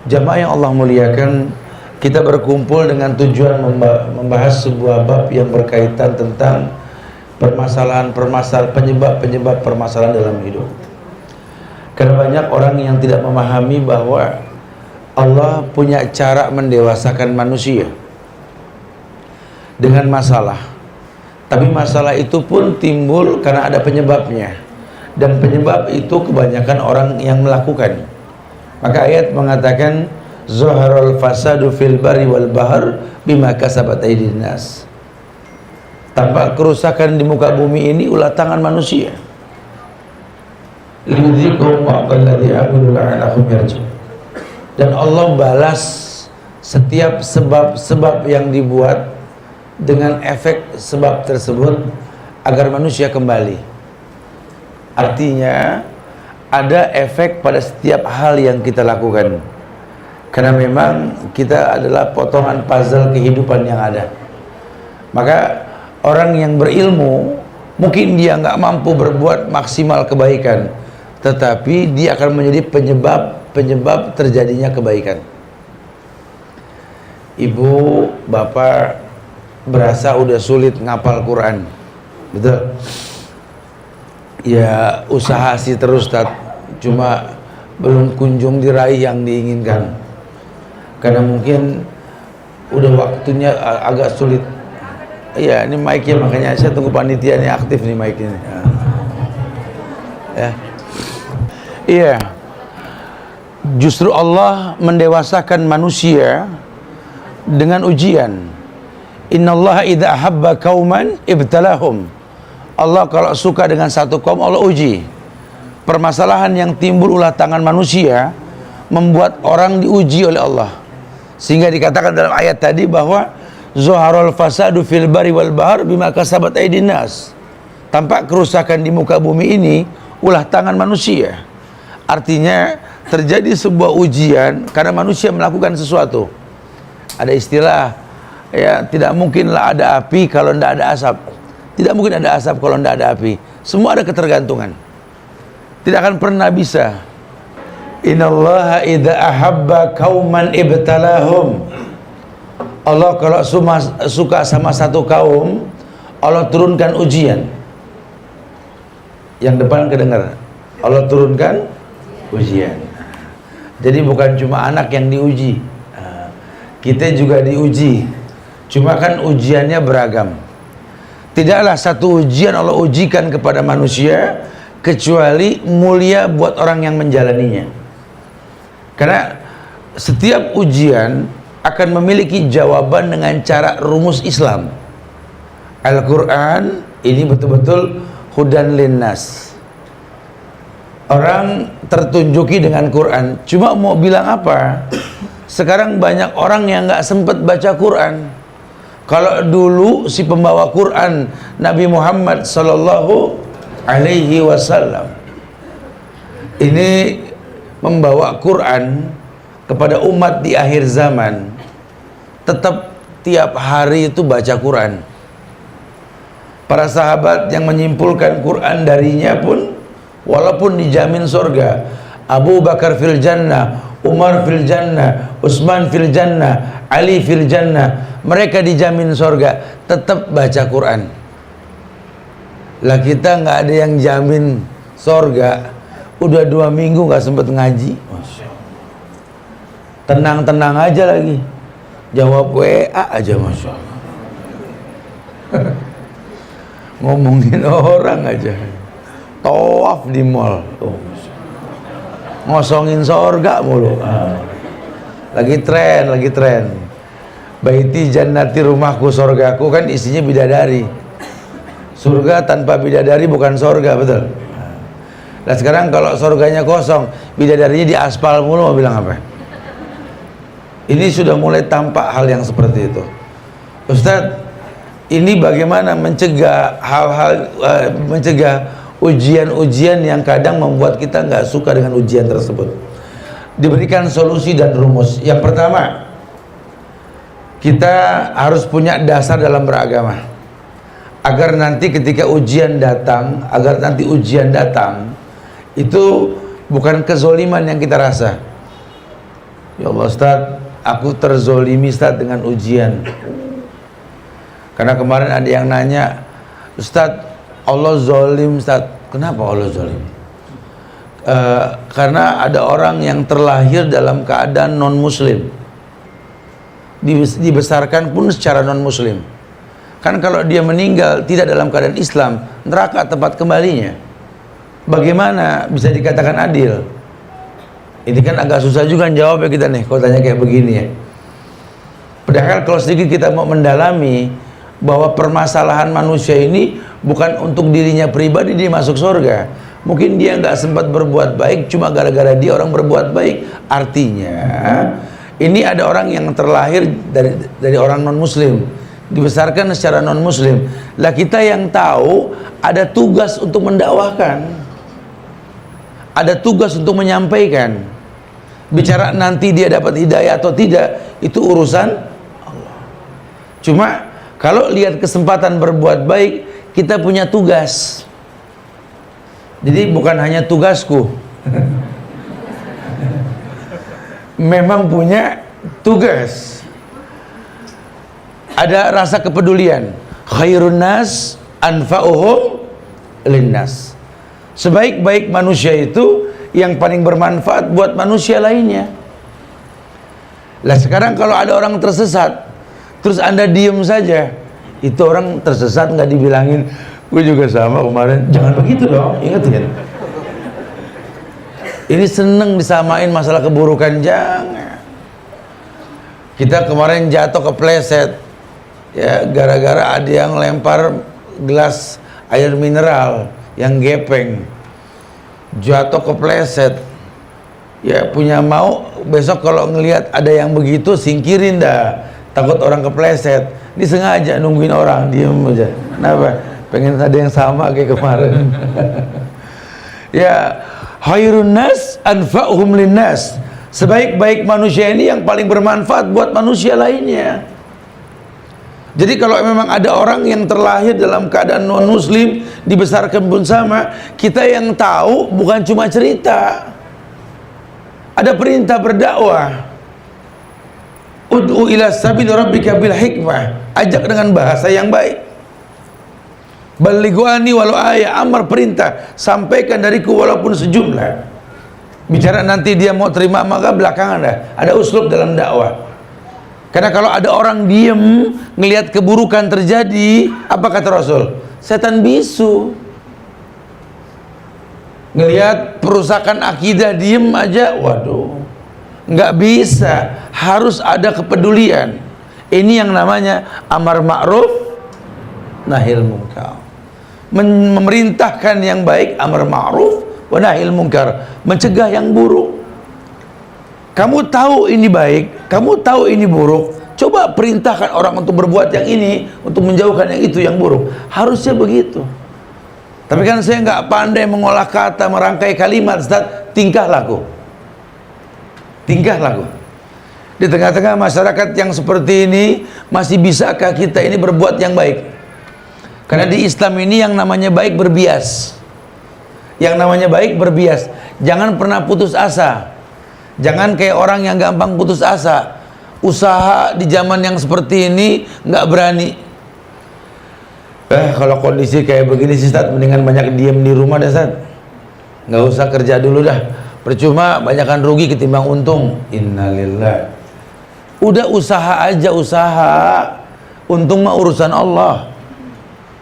Jamaah yang Allah muliakan, kita berkumpul dengan tujuan membahas sebuah bab yang berkaitan tentang penyebab-penyebab permasalahan dalam hidup. Karena banyak orang yang tidak memahami bahwa Allah punya cara mendewasakan manusia dengan masalah. Tapi masalah itu pun timbul karena ada penyebabnya, dan penyebab itu kebanyakan orang yang melakukan. Maka ayat mengatakan zaharul fasadu fil bari wal bahr bima kasabat aydin nas. Tampak kerusakan di muka bumi ini ulah tangan manusia. Lidzikum wa'alladhi a'budu la'alahum yarji'un. Dan Allah balas setiap sebab-sebab yang dibuat dengan efek sebab tersebut agar manusia kembali. Artinya ada efek pada setiap hal yang kita lakukan, karena memang kita adalah potongan puzzle kehidupan yang ada. Maka orang yang berilmu mungkin dia nggak mampu berbuat maksimal kebaikan, tetapi dia akan menjadi penyebab terjadinya kebaikan. Ibu, bapak berasa udah sulit ngapal Quran, betul? Ya usaha sih terus, cuma belum kunjung diraih yang diinginkan, karena mungkin udah waktunya agak sulit. Iya, ini mic-nya, makanya saya tunggu panitia ini aktif nih mic ini. Ya. Iya. Justru Allah mendewasakan manusia dengan ujian. Innallaha idza ahabba qauman ibtalahum. Allah kalau suka dengan satu kaum, Allah uji. Permasalahan yang timbul ulah tangan manusia membuat orang diuji oleh Allah. Sehingga dikatakan dalam ayat tadi bahwa zaharul fasadu fil bari wal bahr bima kasabat aydin nas. Tampak kerusakan di muka bumi ini ulah tangan manusia. Artinya terjadi sebuah ujian karena manusia melakukan sesuatu. Ada istilah, ya, tidak mungkinlah ada api kalau tidak ada asap. Tidak mungkin ada asap kalau tidak ada api. Semua ada ketergantungan. Tidak akan pernah bisa. Innallaha idza ahabba qauman ibtalahum. Allah kalau suka sama satu kaum, Allah turunkan ujian. Yang depan kedengar. Allah turunkan ujian. Jadi bukan cuma anak yang diuji, kita juga diuji. Cuma kan ujiannya beragam. Tidaklah satu ujian Allah ujikan kepada manusia kecuali mulia buat orang yang menjalaninya. Karena setiap ujian akan memiliki jawaban dengan cara rumus Islam. Al-Quran ini betul-betul hudan linnas. Orang tertunjuki dengan Quran. Cuma mau bilang apa? Sekarang banyak orang yang nggak sempat baca Quran. Kalau dulu si pembawa Quran Nabi Muhammad sallallahu alaihi wasallam ini membawa Quran kepada umat di akhir zaman, tetap tiap hari itu baca Quran. Para sahabat yang menyimpulkan Quran darinya pun walaupun dijamin surga, Abu Bakar fil jannah, Umar fil jannah, Utsman fil jannah, Ali fil jannah, mereka dijamin surga, tetap baca Quran. Lah kita nggak ada yang jamin surga, udah 2 minggu nggak sempet ngaji. Tenang-tenang aja lagi, jawab WA aja, Masya Allah. Ngomongin orang aja, tawaf di mall, ngosongin surga mulu. Lagi tren. Baiti jannati, rumahku surgaku, kan isinya bidadari. Surga tanpa bidadari bukan surga, betul. Nah sekarang kalau surganya kosong, bidadarinya di aspal mulu, mau bilang apa? Ini sudah mulai tampak hal yang seperti itu. Ustadz, ini bagaimana mencegah mencegah ujian-ujian yang kadang membuat kita nggak suka dengan ujian tersebut? Diberikan solusi dan rumus. Yang pertama, kita harus punya dasar dalam beragama, agar nanti ketika ujian datang, itu bukan kezoliman yang kita rasa. Ya Allah Ustaz, aku terzolimi Ustaz dengan ujian. Karena kemarin ada yang nanya, Ustaz, Allah zolim Ustaz. Kenapa Allah zolim? Karena ada orang yang terlahir dalam keadaan non muslim, dibesarkan pun secara non muslim. Kan kalau dia meninggal tidak dalam keadaan Islam, neraka tempat kembalinya. Bagaimana bisa dikatakan adil? Ini kan agak susah juga jawabnya kita nih kalau tanya kayak begini ya. Padahal kalau sedikit kita mau mendalami bahwa permasalahan manusia ini bukan untuk dirinya pribadi dia masuk surga. Mungkin dia nggak sempat berbuat baik cuma gara-gara dia orang berbuat baik. Artinya ini ada orang yang terlahir dari orang non muslim, dibesarkan secara non muslim. Lah kita yang tahu ada tugas untuk mendakwahkan, ada tugas untuk menyampaikan. Bicara nanti dia dapat hidayah atau tidak itu urusan Allah. Cuma kalau lihat kesempatan berbuat baik, kita punya tugas. Jadi bukan hanya tugasku, memang punya tugas. Ada rasa kepedulian. Khairun nas anfa'uhum linnas. Sebaik-baik manusia itu yang paling bermanfaat buat manusia lainnya. Lah sekarang kalau ada orang tersesat, terus Anda diem saja, itu orang tersesat nggak dibilangin, gue juga sama kemarin. Jangan begitu dong, ingetin. Ini seneng disamain masalah keburukan, jangan. Kita kemarin jatuh kepleset, ya gara-gara ada yang lempar gelas air mineral yang gepeng, jatuh kepleset. Ya punya mau besok kalau ngelihat ada yang begitu singkirin dah, takut orang kepleset. Ini sengaja nungguin orang diem aja. Kenapa? Pengen ada yang sama kayak kemarin. Ya, khairun nas anfa'uhum linnas. Sebaik-baik manusia ini yang paling bermanfaat buat manusia lainnya. Jadi kalau memang ada orang yang terlahir dalam keadaan non muslim, dibesarkan pun sama, kita yang tahu bukan cuma cerita. Ada perintah berdakwah. Ud'u ila sabil rabbika bil hikmah. Ajak dengan bahasa yang baik. Balighu anni walau ayat, amar perintah, sampaikan dariku walaupun sejumlah. Bicara nanti dia mau terima maka belakangan dah. Ada uslub dalam dakwah. Karena kalau ada orang diem ngelihat keburukan terjadi, apa kata Rasul? Setan bisu. Ngelihat perusakan akidah diem aja, waduh, nggak bisa. Harus ada kepedulian. Ini yang namanya amar ma'ruf nahil munkar. Memerintahkan yang baik, amar ma'ruf wa nahil munkar, mencegah yang buruk. Kamu tahu ini baik, kamu tahu ini buruk, coba perintahkan orang untuk berbuat yang ini, untuk menjauhkan yang itu yang buruk. Harusnya begitu. Tapi kan saya nggak pandai mengolah kata, merangkai kalimat, Ustaz. Tingkah laku. Tingkah laku. Di tengah-tengah masyarakat yang seperti ini, masih bisakah kita ini berbuat yang baik? Karena di Islam ini yang namanya baik berbias. Yang namanya baik berbias. Jangan pernah putus asa. Jangan kayak orang yang gampang putus asa. Usaha di zaman yang seperti ini nggak berani. Kalau kondisi kayak begini sih Ustaz, mendingan banyak diem di rumah deh Ustaz. Nggak usah kerja dulu dah. Percuma banyakkan rugi ketimbang untung. Innalillah. Udah usaha aja, usaha. Untung mah urusan Allah.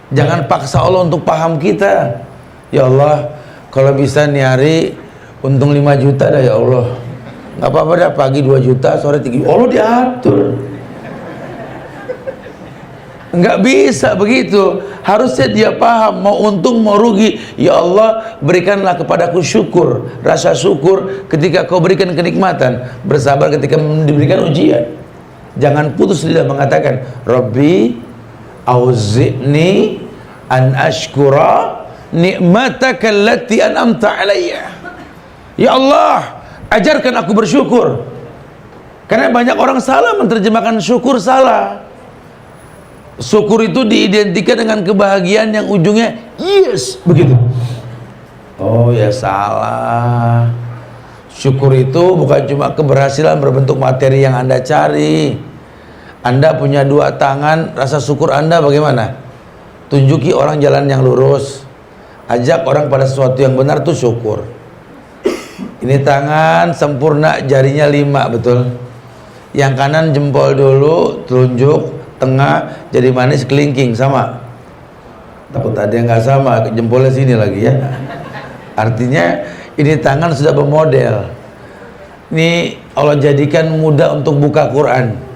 Jangan paksa Allah untuk paham kita. Ya Allah, kalau bisa nih hari untung 5 juta dah ya Allah. Nggak apa-apa dah, pagi 2 juta, sore 3 juta. Allah diatur. Nggak bisa begitu. Harusnya dia paham, mau untung mau rugi. Ya Allah, berikanlah kepadaku syukur, rasa syukur ketika kau berikan kenikmatan, bersabar ketika diberikan ujian. Jangan putus lidah mengatakan, Rabbi auzi'ni an ashkura ni'mataka allati an'amta alayya. Ya Allah, ajarkan aku bersyukur. Karena banyak orang salah menerjemahkan syukur, salah. Syukur itu diidentikan dengan kebahagiaan yang ujungnya yes, begitu. Oh ya salah. Syukur itu bukan cuma keberhasilan berbentuk materi yang Anda cari. Anda punya 2 tangan, rasa syukur Anda bagaimana? Tunjuki orang jalan yang lurus, ajak orang pada sesuatu yang benar, tuh syukur. Ini tangan sempurna, jarinya 5, betul? Yang kanan jempol dulu, telunjuk, tengah jadi manis, kelingking, sama? Takut ada yang nggak sama, jempolnya sini lagi ya. Artinya ini tangan sudah bermodel. Ini Allah jadikan mudah untuk buka Quran.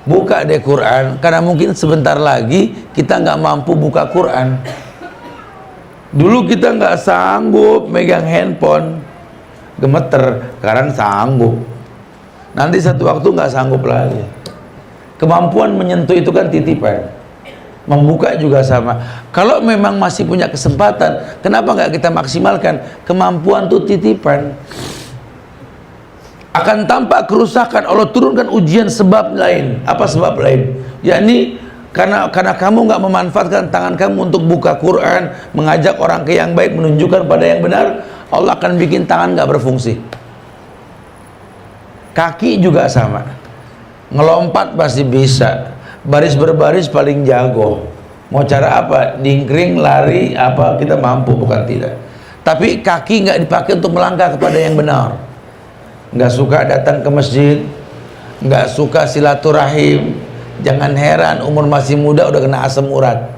Buka deh Quran, karena mungkin sebentar lagi kita nggak mampu buka Quran. Dulu kita nggak sanggup megang handphone, gemeter. Sekarang sanggup. Nanti satu waktu nggak sanggup lagi. Kemampuan menyentuh itu kan titipan. Membuka juga sama. Kalau memang masih punya kesempatan, kenapa nggak kita maksimalkan? Kemampuan itu titipan. Akan tampak kerusakan, Allah turunkan ujian sebab lain. Apa sebab lain? Yakni karena kamu nggak memanfaatkan tangan kamu untuk buka Quran, mengajak orang ke yang baik, menunjukkan pada yang benar, Allah akan bikin tangan nggak berfungsi. Kaki juga sama. Ngelompat pasti bisa, baris berbaris paling jago. Mau cara apa? Dingkring, lari, apa kita mampu, bukan tidak. Tapi kaki nggak dipakai untuk melangkah kepada yang benar. Nggak suka datang ke masjid, nggak suka silaturahim. Jangan heran umur masih muda udah kena asam urat.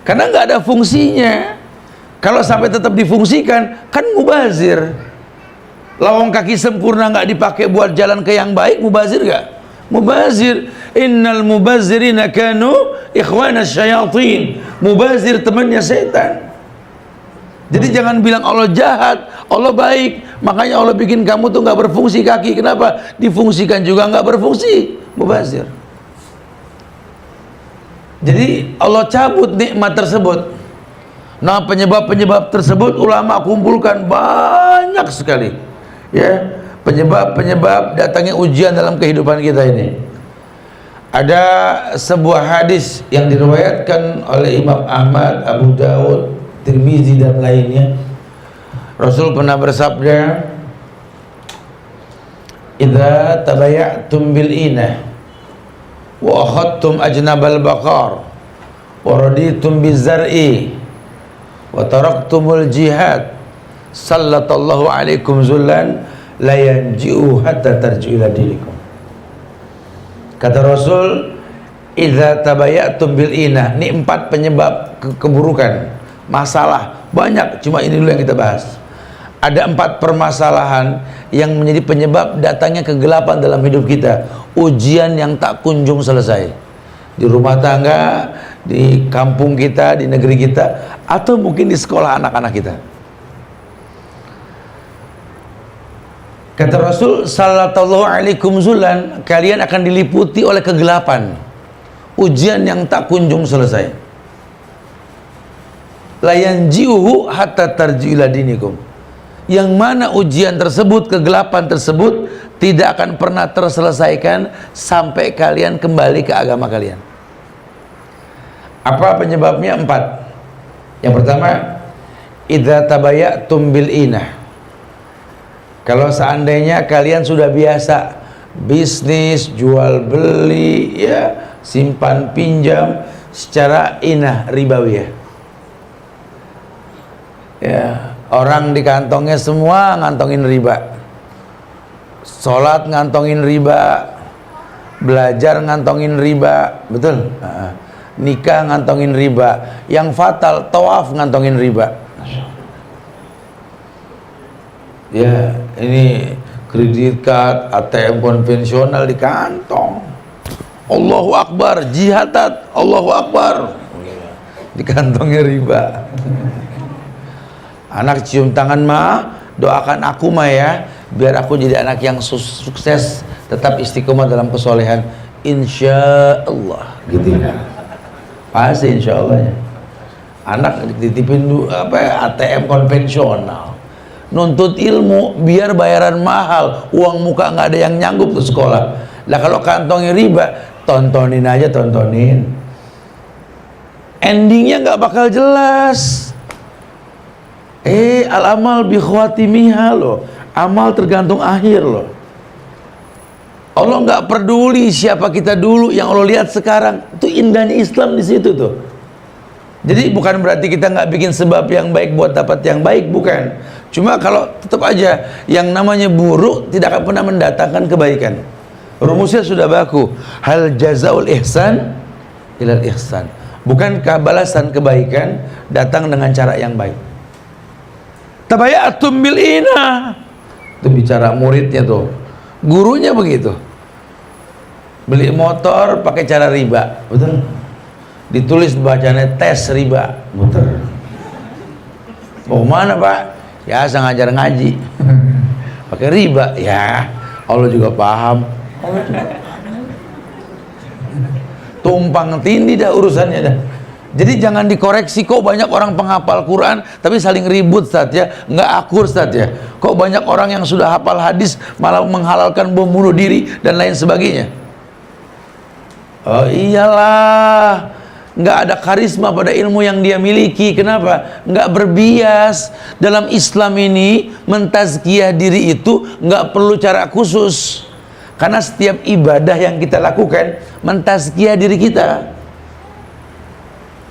Karena nggak ada fungsinya. Kalau sampai tetap difungsikan, kan mubazir. Lawang kaki sempurna nggak dipakai buat jalan ke yang baik, mubazir nggak? Mubazir. Innal mubazirina kanu ikhwana syayatin. Mubazir temannya setan. Jadi jangan bilang Allah jahat, Allah baik. Makanya Allah bikin kamu tuh nggak berfungsi kaki. Kenapa? Difungsikan juga nggak berfungsi. Mubazir. Jadi Allah cabut nikmat tersebut. Nah, penyebab-penyebab tersebut ulama kumpulkan banyak sekali. Ya, penyebab-penyebab datangnya ujian dalam kehidupan kita ini. Ada sebuah hadis yang diriwayatkan oleh Imam Ahmad, Abu Dawud, Tirmizi dan lainnya. Rasul pernah bersabda, "Idza tabaya'tum bil inah wa akhadtum ajnabal baqar wa raditum bizar'i wa taraktumul jihad sallallahu alaikum zullan la yanji'u hatta tarji'u ila dinikum." Kata Rasul, "Idza tabaya'tum bil inah." Ini 4 penyebab keburukan, masalah banyak, cuma ini dulu yang kita bahas. Ada 4 permasalahan yang menjadi penyebab datangnya kegelapan dalam hidup kita. Ujian yang tak kunjung selesai. Di rumah tangga, di kampung kita, di negeri kita, atau mungkin di sekolah anak-anak kita. Kata Rasul sallallahu alaikum zulan, kalian akan diliputi oleh kegelapan. Ujian yang tak kunjung selesai. La yanji'uhu hatta tarji'u ila dinikum. Yang mana ujian tersebut, kegelapan tersebut tidak akan pernah terselesaikan sampai kalian kembali ke agama kalian. Apa penyebabnya? 4. Yang pertama, idza tabaya'tum bil inah. Kalau seandainya kalian sudah biasa bisnis, jual beli, ya, simpan pinjam secara inah ribawiyah. Ya, orang di kantongnya semua ngantongin riba. Sholat ngantongin riba, belajar ngantongin riba, betul? Nikah ngantongin riba, yang fatal tawaf ngantongin riba. Ya, ini kredit card, ATM konvensional di kantong. Allahu Akbar, jihadat, Allahu Akbar, di kantongnya riba. Anak cium tangan ma, doakan aku ma ya, biar aku jadi anak yang sukses, tetap istiqomah dalam kesolehan, insya Allah, gitu ya. Pasti insya Allah ya. Anak dititipin ATM konvensional, nuntut ilmu biar bayaran mahal, uang muka nggak ada yang nyanggup ke sekolah. Lah kalau kantongnya riba, tontonin aja, tontonin. Endingnya nggak bakal jelas. Al amal bi khawatimiha loh. Amal tergantung akhir loh. Allah nggak peduli siapa kita dulu, yang Allah lihat sekarang. Itu indahnya Islam di situ tuh. Jadi bukan berarti kita nggak bikin sebab yang baik buat dapat yang baik, bukan. Cuma kalau tetap aja yang namanya buruk tidak akan pernah mendatangkan kebaikan. Rumusnya sudah baku. Hal jazaul ihsan ilal ihsan. Bukankah balasan kebaikan datang dengan cara yang baik? Tabayatum bil ina. Itu bicara muridnya tuh. Gurunya begitu. Beli motor pakai cara riba, betul? Ditulis bacanya tes riba, betul? Mau mana Pak? Ya saya ngajar ngaji. Pakai riba, ya Allah juga paham. Tumpang tindih dah urusannya dah. Jadi jangan dikoreksi. Kok banyak orang penghafal Quran tapi saling ribut Ustaz ya, nggak akur Ustaz ya. Kok banyak orang yang sudah hafal hadis malah menghalalkan bom bunuh diri dan lain sebagainya. Oh iyalah, nggak ada karisma pada ilmu yang dia miliki. Kenapa? Nggak berbias. Dalam Islam ini mentazkiyah diri itu nggak perlu cara khusus, karena setiap ibadah yang kita lakukan mentazkiyah diri kita.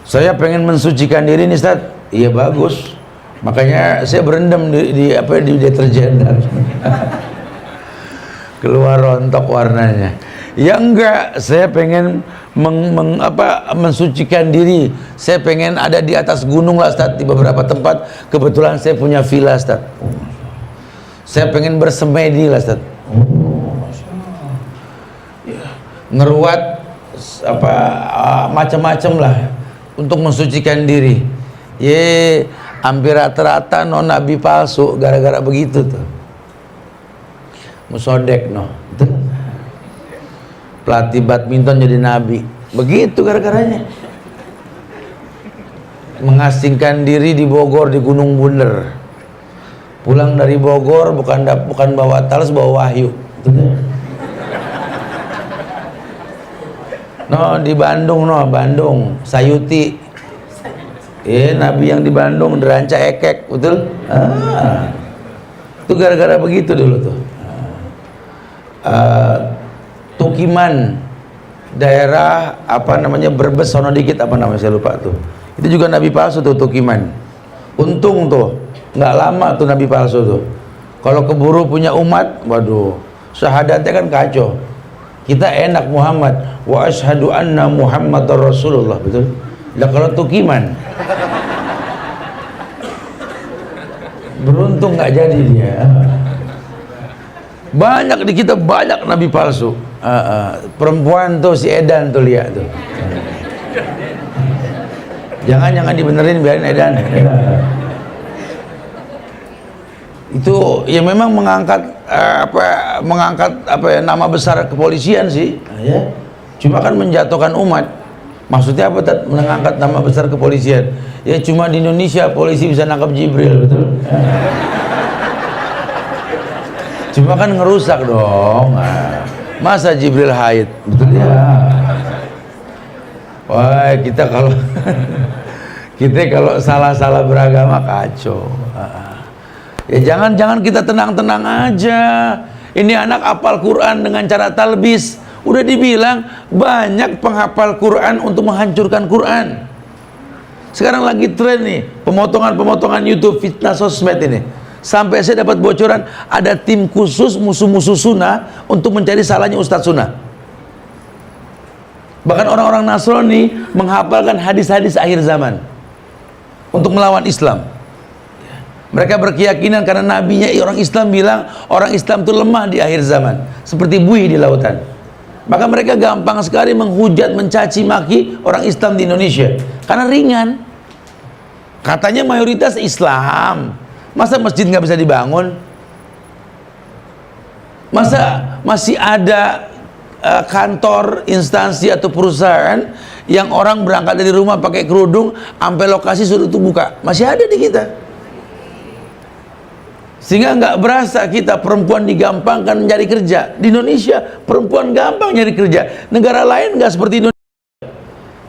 Saya pengen mensucikan diri nih Ustaz. Iya bagus. Makanya saya berendam di deterjen. Keluar rontok warnanya. Ya enggak, saya pengen mensucikan diri. Saya pengen ada di atas gunung lah Ustaz, di beberapa tempat. Kebetulan saya punya villa Ustaz. Saya pengen bersemedi lah Ustaz. Ngeruat macam-macam lah untuk mensucikan diri. Hampir rata-rata nabi palsu gara-gara begitu tuh. Musodek pelatih badminton jadi nabi, begitu gara-garanya. Mengasingkan diri di Bogor di Gunung Bunder. Pulang dari Bogor bukan bawa talas, bawa wahyu. Di Bandung Bandung Sayuti. Nabi yang di Bandung deranca ekek, betul? Itu gara-gara begitu dulu tuh. Tukiman daerah Brebes sono dikit saya lupa tuh. Itu juga nabi palsu tuh Tukiman. Untung tuh nggak lama tuh nabi palsu tuh. Kalau keburu punya umat, waduh, syahadatnya kan kacau. Kita enak Muhammad, wa asyhadu anna Muhammadar Rasulullah, betul? Lah kalau Tukiman beruntung nggak jadi dia. Banyak di kita, banyak nabi palsu. Perempuan tuh si Edan tuh, lihat tuh. Jangan dibenerin, biarin Edan. Itu ya memang mengangkat nama besar kepolisian sih, ya. Cuma kan menjatuhkan umat. Maksudnya apa? Mengangkat nama besar kepolisian. Ya cuma di Indonesia polisi bisa nangkap Jibril, betul? Cuma kan ngerusak dong. Masa Jibril haid, betul ya? Wah, kita kalau salah beragama kacau. Ya jangan kita tenang-tenang aja. Ini anak hafal Quran dengan cara talbis. Udah dibilang banyak penghafal Quran untuk menghancurkan Quran. Sekarang lagi tren nih pemotongan YouTube fitnah sosmed ini. Sampai saya dapat bocoran ada tim khusus musuh-musuh sunnah untuk mencari salahnya Ustadz sunnah. Bahkan orang-orang Nasrani menghafalkan hadis-hadis akhir zaman untuk melawan Islam. Mereka berkeyakinan karena nabinya orang Islam bilang orang Islam itu lemah di akhir zaman, seperti buih di lautan. Maka mereka gampang sekali menghujat, mencaci maki orang Islam di Indonesia karena ringan. Katanya mayoritas Islam, masa masjid nggak bisa dibangun? Masa masih ada kantor, instansi atau perusahaan yang orang berangkat dari rumah pakai kerudung sampai lokasi sudah itu buka? Masih ada di kita. Sehingga nggak berasa kita perempuan digampangkan mencari kerja. Di Indonesia perempuan gampang nyari kerja. Negara lain nggak seperti Indonesia.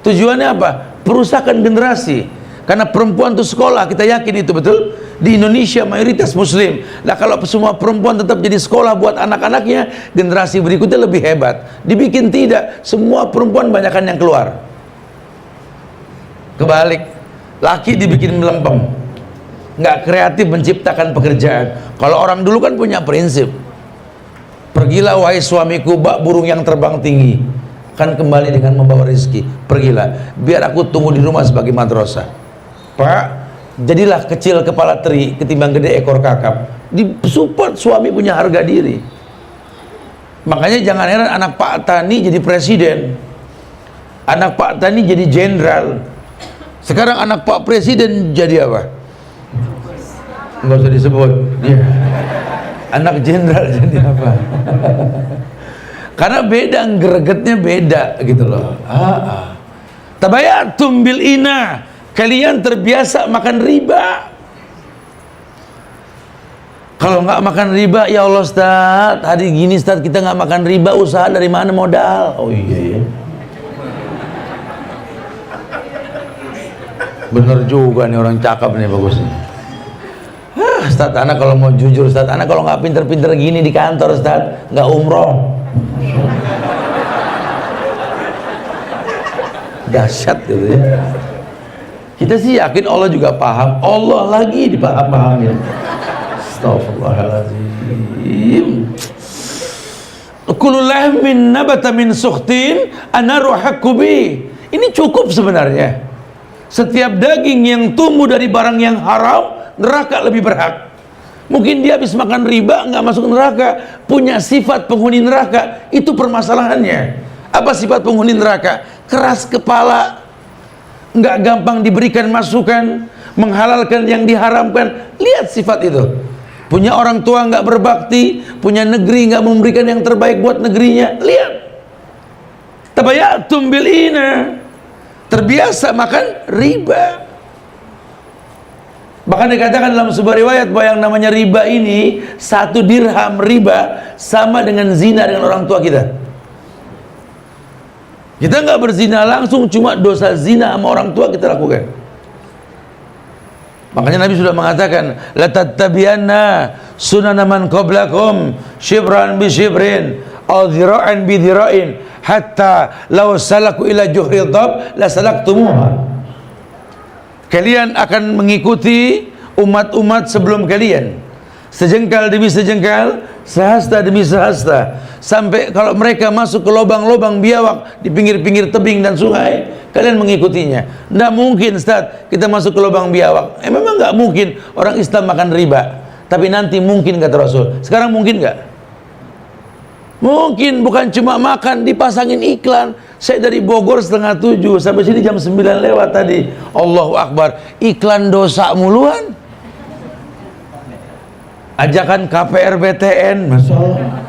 Tujuannya apa? Perusakan generasi. Karena perempuan itu sekolah, kita yakin itu betul. Di Indonesia mayoritas muslim. Nah kalau semua perempuan tetap jadi sekolah buat anak-anaknya, generasi berikutnya lebih hebat. Dibikin tidak, semua perempuan banyakkan yang keluar. Kebalik, laki dibikin melempem, nggak kreatif menciptakan pekerjaan. Kalau orang dulu kan punya prinsip, pergilah wahai suamiku bak burung yang terbang tinggi, kan kembali dengan membawa rezeki. Pergilah, biar aku tunggu di rumah sebagai madrasah. Pak, jadilah kecil kepala teri ketimbang gede ekor kakap. Disupport suami punya harga diri. Makanya jangan heran anak Pak Tani jadi presiden, anak Pak Tani jadi jenderal. Sekarang anak Pak Presiden jadi apa? Nggak usah disebut. Ya. Anak jenderal jadi apa? Karena beda, gregetnya beda gitu loh. Tabayatum bil ina, kalian terbiasa makan riba. Kalau nggak makan riba, ya Allah Ustaz, hari gini Ustaz kita nggak makan riba, usaha dari mana modal? Oh iya ya. Bener juga nih, orang cakep nih, bagus nih. Ustaz, anak kalau mau jujur Ustaz, anak kalau nggak pinter-pinter gini di kantor Ustaz, nggak umroh. Dahsyat gitu ya. Kita sih yakin Allah juga paham, Allah lagi dipaham-pahamin. Astagfirullahaladzim. Kullu lahmin nabata min sukhtin anaru haqqu bi. Ini cukup sebenarnya. Setiap daging yang tumbuh dari barang yang haram, neraka lebih berhak. Mungkin dia habis makan riba nggak masuk neraka, punya sifat penghuni neraka. Itu permasalahannya. Apa sifat penghuni neraka? Keras kepala, nggak gampang diberikan masukan, menghalalkan yang diharamkan. Lihat sifat itu. Punya orang tua nggak berbakti, punya negeri nggak memberikan yang terbaik buat negerinya. Lihat. Tabayatum bil ina. Terbiasa makan riba. Bahkan dikatakan dalam sebuah riwayat bahwa yang namanya riba ini, 1 dirham riba sama dengan zina dengan orang tua kita. Kita nggak berzina langsung, cuma dosa zina sama orang tua kita lakukan. Makanya Nabi sudah mengatakan, la tattabi'anna sunana man qablakum shibran bi shibrin aw dhira'an bi dhira'in hatta law salaku ila juhri dhab la salaktumuha. Kalian akan mengikuti umat-umat sebelum kalian, sejengkal demi sejengkal, sehasta demi sehasta, sampai kalau mereka masuk ke lubang-lubang biawak di pinggir-pinggir tebing dan sungai, kalian mengikutinya. Nggak mungkin Ustaz kita masuk ke lubang biawak. Memang nggak mungkin orang Islam makan riba, tapi nanti mungkin kata Rasul. Sekarang mungkin nggak? Mungkin. Bukan cuma makan, dipasangin iklan. Saya dari Bogor 6:30 sampai sini jam 9 lewat tadi. Allahu Akbar, iklan dosa muluan. Ajakan KPR BTN, Masya Allah.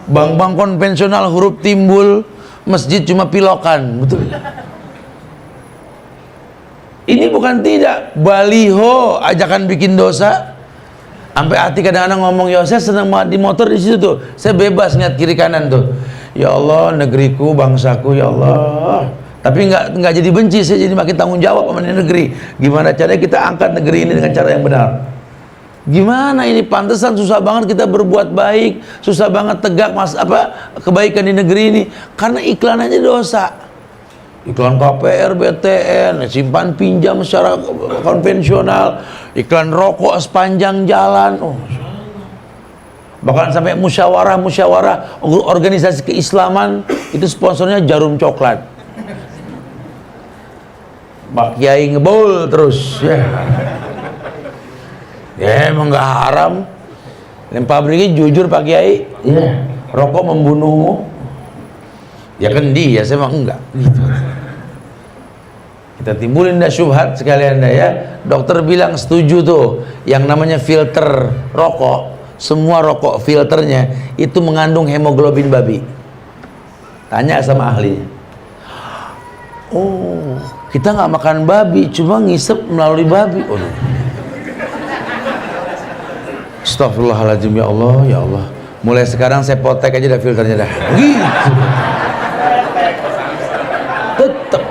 Bank-bank konvensional huruf timbul, masjid cuma pilokan. Betul. Ini bukan tidak, baliho ajakan bikin dosa. Sampai hati kadang-kadang ngomong, ya saya senang banget di motor di situ tuh. Saya bebas ngeliat kiri kanan tuh. Ya Allah, negeriku, bangsaku, ya Allah. Tapi nggak jadi benci, saya jadi makin tanggung jawab sama negeri. Gimana caranya kita angkat negeri ini dengan cara yang benar? Gimana ini, pantesan susah banget kita berbuat baik, susah banget tegak kebaikan di negeri ini, karena iklanannya dosa. Iklan KPR, BTN, simpan pinjam secara konvensional, iklan rokok sepanjang jalan. Bahkan sampai musyawarah organisasi keislaman itu sponsornya jarum coklat. Pak Kiai ngebul terus ya. Ya emang nggak haram. Dan pabriknya jujur Pak Kiai, ya, rokok membunuhmu. Ya kan dia, saya mah enggak gitu. Kita timbulin dah syubhat sekalian dah ya. Dokter bilang setuju tuh, yang namanya filter rokok, semua rokok filternya itu mengandung hemoglobin babi. Tanya sama ahlinya. Oh, kita nggak makan babi, cuma ngisep melalui babi. Oh, astagfirullahaladzim, ya Allah, ya Allah. Mulai sekarang saya potek aja dah filternya dah. Gitu. Tetep.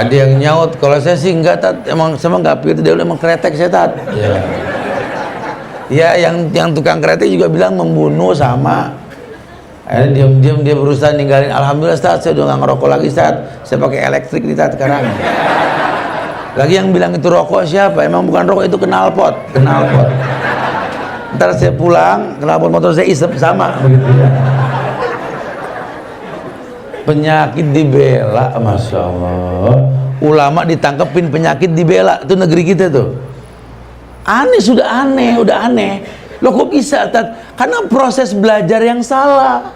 Ada yang nyaut, kalau saya sih enggak, Tat. Emang sama enggak pikir dia emang kretek saya, Tat. Ya. Ya, yang tukang kretek juga bilang membunuh sama. Akhirnya diam-diam dia berusaha ninggalin. Alhamdulillah, Tat, saya udah nggak ngerokok lagi, Tat. Saya pakai elektrik nih, Tat, sekarang. Lagi yang bilang itu rokok siapa? Emang bukan rokok, itu knalpot. Ntar saya pulang, knalpot motor saya isep sama begitu ya. Penyakit dibela, Masya Allah. Ulama ditangkepin, penyakit dibela. Itu negeri kita tuh. Aneh, udah aneh. Loh kok bisa, Tat? Karena proses belajar yang salah.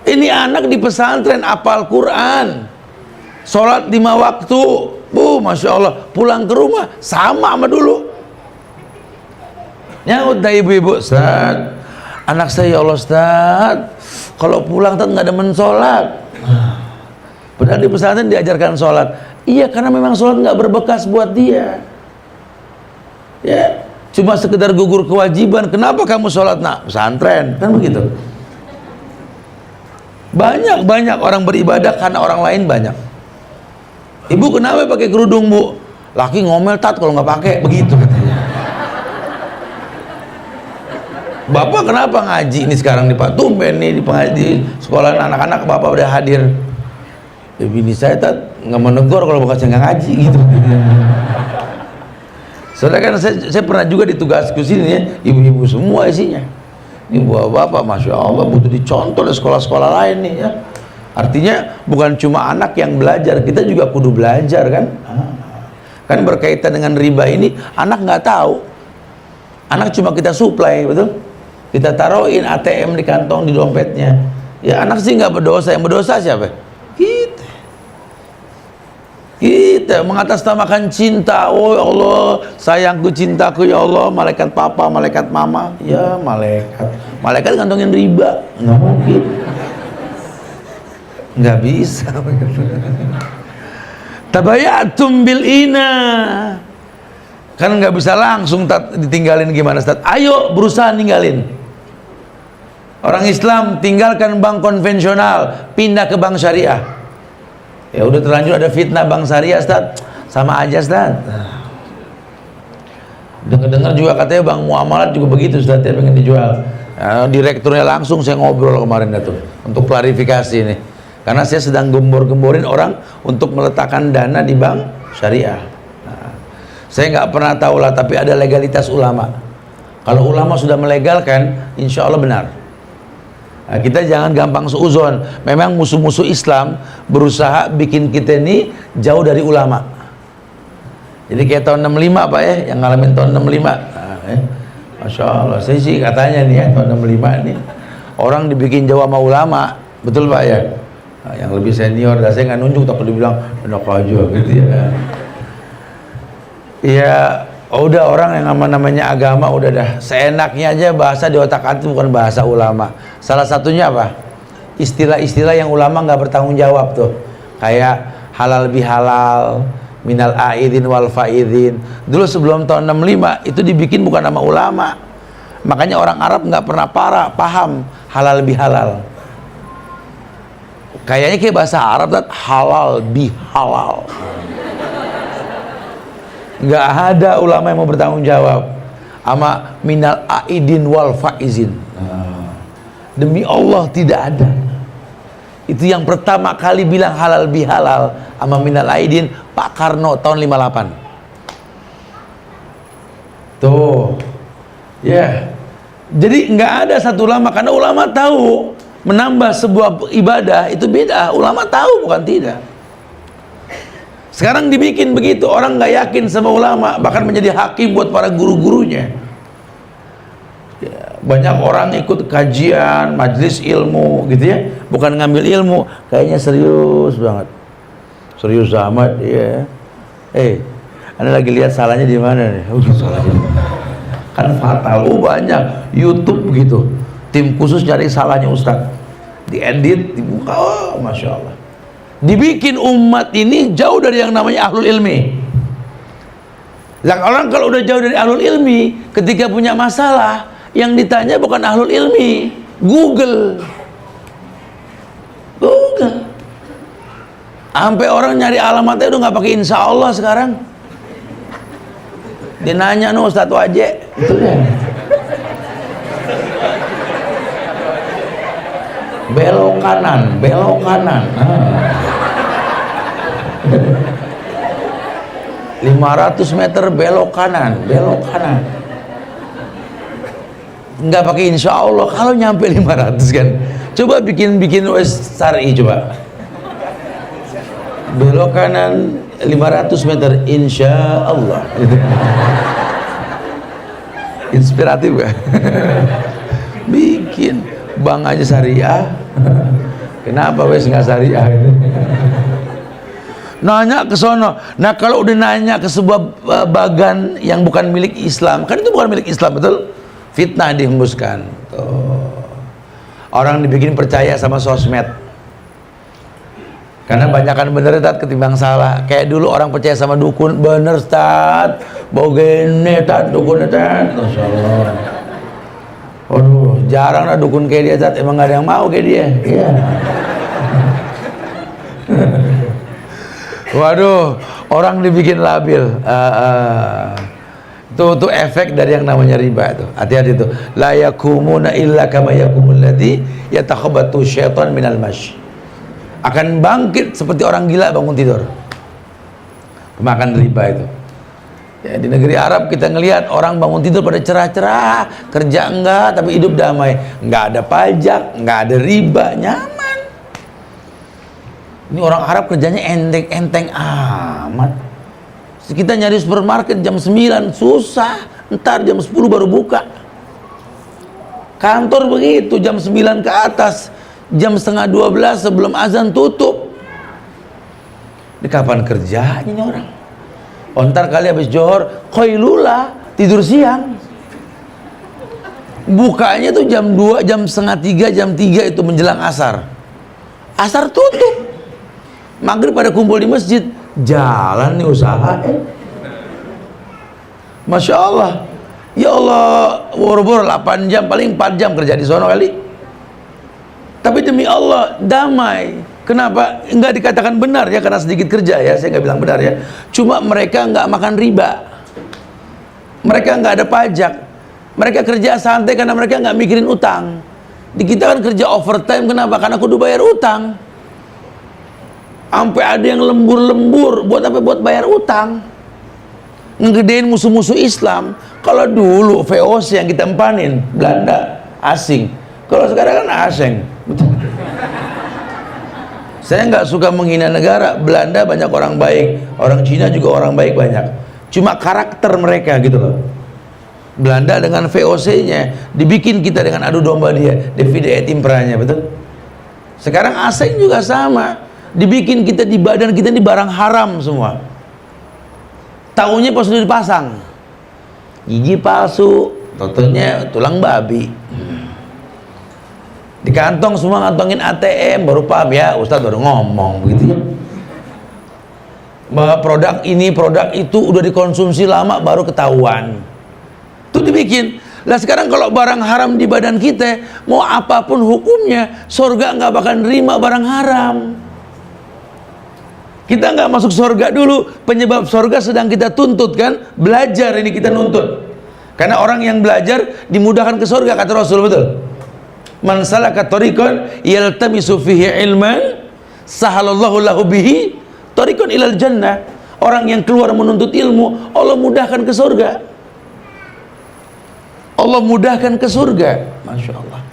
Ini anak di pesantren apal Quran, sholat 5 waktu, Masya Allah. Pulang ke rumah sama dulu. Nyaut dah ibu-ibu, Ustaz, anak saya ya Allah, Ustaz, kalau pulang Tat nggak demen sholat. Padahal di pesantren diajarkan sholat. Iya, karena memang sholat nggak berbekas buat dia. Ya, cuma sekedar gugur kewajiban. Kenapa kamu sholat, nak? Pesantren, kan begitu. Banyak orang beribadah karena orang lain banyak. Ibu kenapa pakai kerudung, Bu? Laki ngomel, Tat, kalau nggak pakai, begitu katanya. Bapak kenapa ngaji ini sekarang di Pak Tumben nih di sekolah anak-anak, Bapak udah hadir. Ya, bini saya, Tat, nggak menegur kalau bukan saya nggak ngaji gitu. Soalnya kan saya pernah juga ditugasku sini ya, ibu-ibu semua isinya. Ini bapak, Masya Allah, butuh dicontoh di sekolah-sekolah lain nih ya. Artinya bukan cuma anak yang belajar, kita juga kudu belajar kan. Kan berkaitan dengan riba ini, anak nggak tahu. Anak cuma kita suplai, betul? Kita taruhin ATM di kantong, di dompetnya. Ya anak sih nggak berdosa, yang berdosa siapa? Kita mengatasnamakan cinta. Oh ya Allah, sayangku, cintaku ya Allah, malaikat papa, malaikat mama. Ya malaikat ngantongin riba, nggak mungkin, nggak bisa. Tabayatum bil ina, kan nggak bisa langsung ditinggalin. Gimana, Ustaz? Ayo berusaha ninggalin. Orang Islam tinggalkan bank konvensional, pindah ke bank syariah. Ya udah terlanjur ada fitnah bank syariah, Ustaz. Sama aja, Ustaz. Dengar-dengar juga katanya bank muamalat juga begitu, Ustaz, ya, pengen dijual. Nah, direkturnya langsung saya ngobrol kemarin itu untuk klarifikasi nih. Karena saya sedang gembor-gemborin orang untuk meletakkan dana di bank syariah. Nah, saya nggak pernah tahu lah, tapi ada legalitas ulama. Kalau ulama sudah melegalkan, insya Allah benar. Nah, kita jangan gampang seuzon. Memang musuh-musuh Islam berusaha bikin kita ini jauh dari ulama. Jadi kayak tahun 65 Pak ya, yang ngalamin tahun 65. Nah, Masya Allah, saya sih katanya nih ya, tahun 65 ini orang dibikin jauh sama ulama. Betul Pak ya? Nah, yang lebih senior, dan saya nggak nunjuk, takut dibilang enak aja gitu ya. Iya, udah orang yang namanya agama udah dah seenaknya aja, bahasa di otak hati bukan bahasa ulama. Salah satunya apa? Istilah-istilah yang ulama nggak bertanggung jawab tuh, kayak halal bihalal, minal aidin wal faidin. Dulu sebelum tahun 65 itu dibikin bukan nama ulama, makanya orang Arab nggak pernah paham halal bihalal. Kayaknya kayak bahasa Arab kan, halal bihalal. Nggak ada ulama yang mau bertanggung jawab sama minal aidin wal faizin. Demi Allah tidak ada. Itu yang pertama kali bilang halal bihalal sama minal aidin Pak Karno tahun 58. Tuh ya, jadi nggak ada satu ulama, karena ulama tahu menambah sebuah ibadah itu beda. Ulama tahu, bukan tidak. Sekarang dibikin begitu, orang nggak yakin sama ulama, bahkan menjadi hakim buat para guru-gurunya. Ya, banyak orang ikut kajian, majelis ilmu gitu ya, bukan ngambil ilmu, kayaknya serius banget, serius amat ya. Anda lagi lihat salahnya di mana nih? Salahnya kan fatal. Banyak YouTube begitu, tim khusus cari salahnya Ustadz, diedit, dibuka, Masya Allah. Dibikin umat ini jauh dari yang namanya ahlul ilmi. Orang kalau udah jauh dari ahlul ilmi, ketika punya masalah, yang ditanya bukan ahlul ilmi, Google. Sampai orang nyari alamatnya udah nggak pakai insya Allah sekarang. Dia nanya, no Ustadz Waje, itu deh. Belok kanan, belok kanan. 500 meter belok kanan, belok kanan. Nggak pakai insya Allah. Kalau nyampe 500 kan, coba bikin wes syar'i coba. Belok kanan 500 meter insya Allah. Inspiratif gak? Bikin bank aja syariah. Kenapa wes nggak syariah? Nanya ke sono. Nah kalau udah nanya ke sebuah bagan yang bukan milik Islam, kan itu bukan milik Islam, betul? Fitnah dihembuskan. Tuh. Orang dibikin percaya sama sosmed. Karena banyakan bener tat ketimbang salah. Kayak dulu orang percaya sama dukun, bener tat, bogene tat, dukun tat. Masyaallah. Waduh, jarang lah dukun kayak dia tat. Emang gak ada yang mau kayak dia. Iya. Waduh, orang dibikin labil. Itu efek dari yang namanya riba itu. Hati-hati itu. La yakumuna illa kama yakumul ladzi yatakhabatu syaitan minal masy. Akan bangkit seperti orang gila bangun tidur. Pemakan riba itu. Ya, di negeri Arab kita ngelihat orang bangun tidur pada cerah-cerah, kerja enggak tapi hidup damai, enggak ada pajak, enggak ada riba, nyaman. Ini orang Arab kerjanya enteng-enteng amat. Kita nyari supermarket jam 9 susah, ntar jam 10 baru buka. Kantor begitu, jam 9 ke atas, jam setengah 12 sebelum azan tutup. Ini kapan kerjanya ini orang? Oh, ntar kali habis johor qailula, tidur siang. Bukanya tuh jam 2, jam setengah 3, jam 3 itu menjelang asar. Asar tutup. Maghrib pada kumpul di masjid. Jalan nih usaha. Masya Allah. Ya Allah, boro-boro 8 jam, paling 4 jam kerja di sono kali. Tapi demi Allah damai. Kenapa? Enggak dikatakan benar ya karena sedikit kerja ya, saya nggak bilang benar ya. Cuma mereka nggak makan riba, mereka nggak ada pajak, mereka kerja santai karena mereka nggak mikirin utang. Di kita kan kerja overtime, kenapa? Karena kudu bayar utang. Sampai ada yang lembur-lembur buat apa? Buat bayar utang. Ngegedein musuh-musuh Islam. Kalau dulu VOC yang kita empanin Belanda asing, kalau sekarang kan asing. Saya nggak suka menghina negara. Belanda banyak orang baik, orang Cina juga orang baik banyak. Cuma karakter mereka gitu loh. Belanda dengan VOC-nya dibikin kita dengan adu domba dia, divide et imperanya, betul? Sekarang asing juga sama, dibikin kita di badan kita ini barang haram semua. Tahunya pas sudah dipasang, gigi palsu, totonya tulang babi. Di kantong semua ngantongin ATM, baru paham ya Ustadz baru ngomong begitu ya. Bahwa produk ini produk itu udah dikonsumsi lama baru ketahuan. Itu dibikin. Lah sekarang kalau barang haram di badan kita, mau apapun hukumnya, surga nggak bakal nerima barang haram. Kita nggak masuk surga dulu, penyebab surga sedang kita tuntut kan, belajar ini kita nuntut. Karena orang yang belajar dimudahkan ke surga kata Rasul, betul? Man salaka tariqan yaltamisu fihi ilman sahalallahu lahu bihi tariqan ilal jannah. Orang yang keluar menuntut ilmu, Allah mudahkan ke surga. Allah mudahkan ke surga. Masya Allah.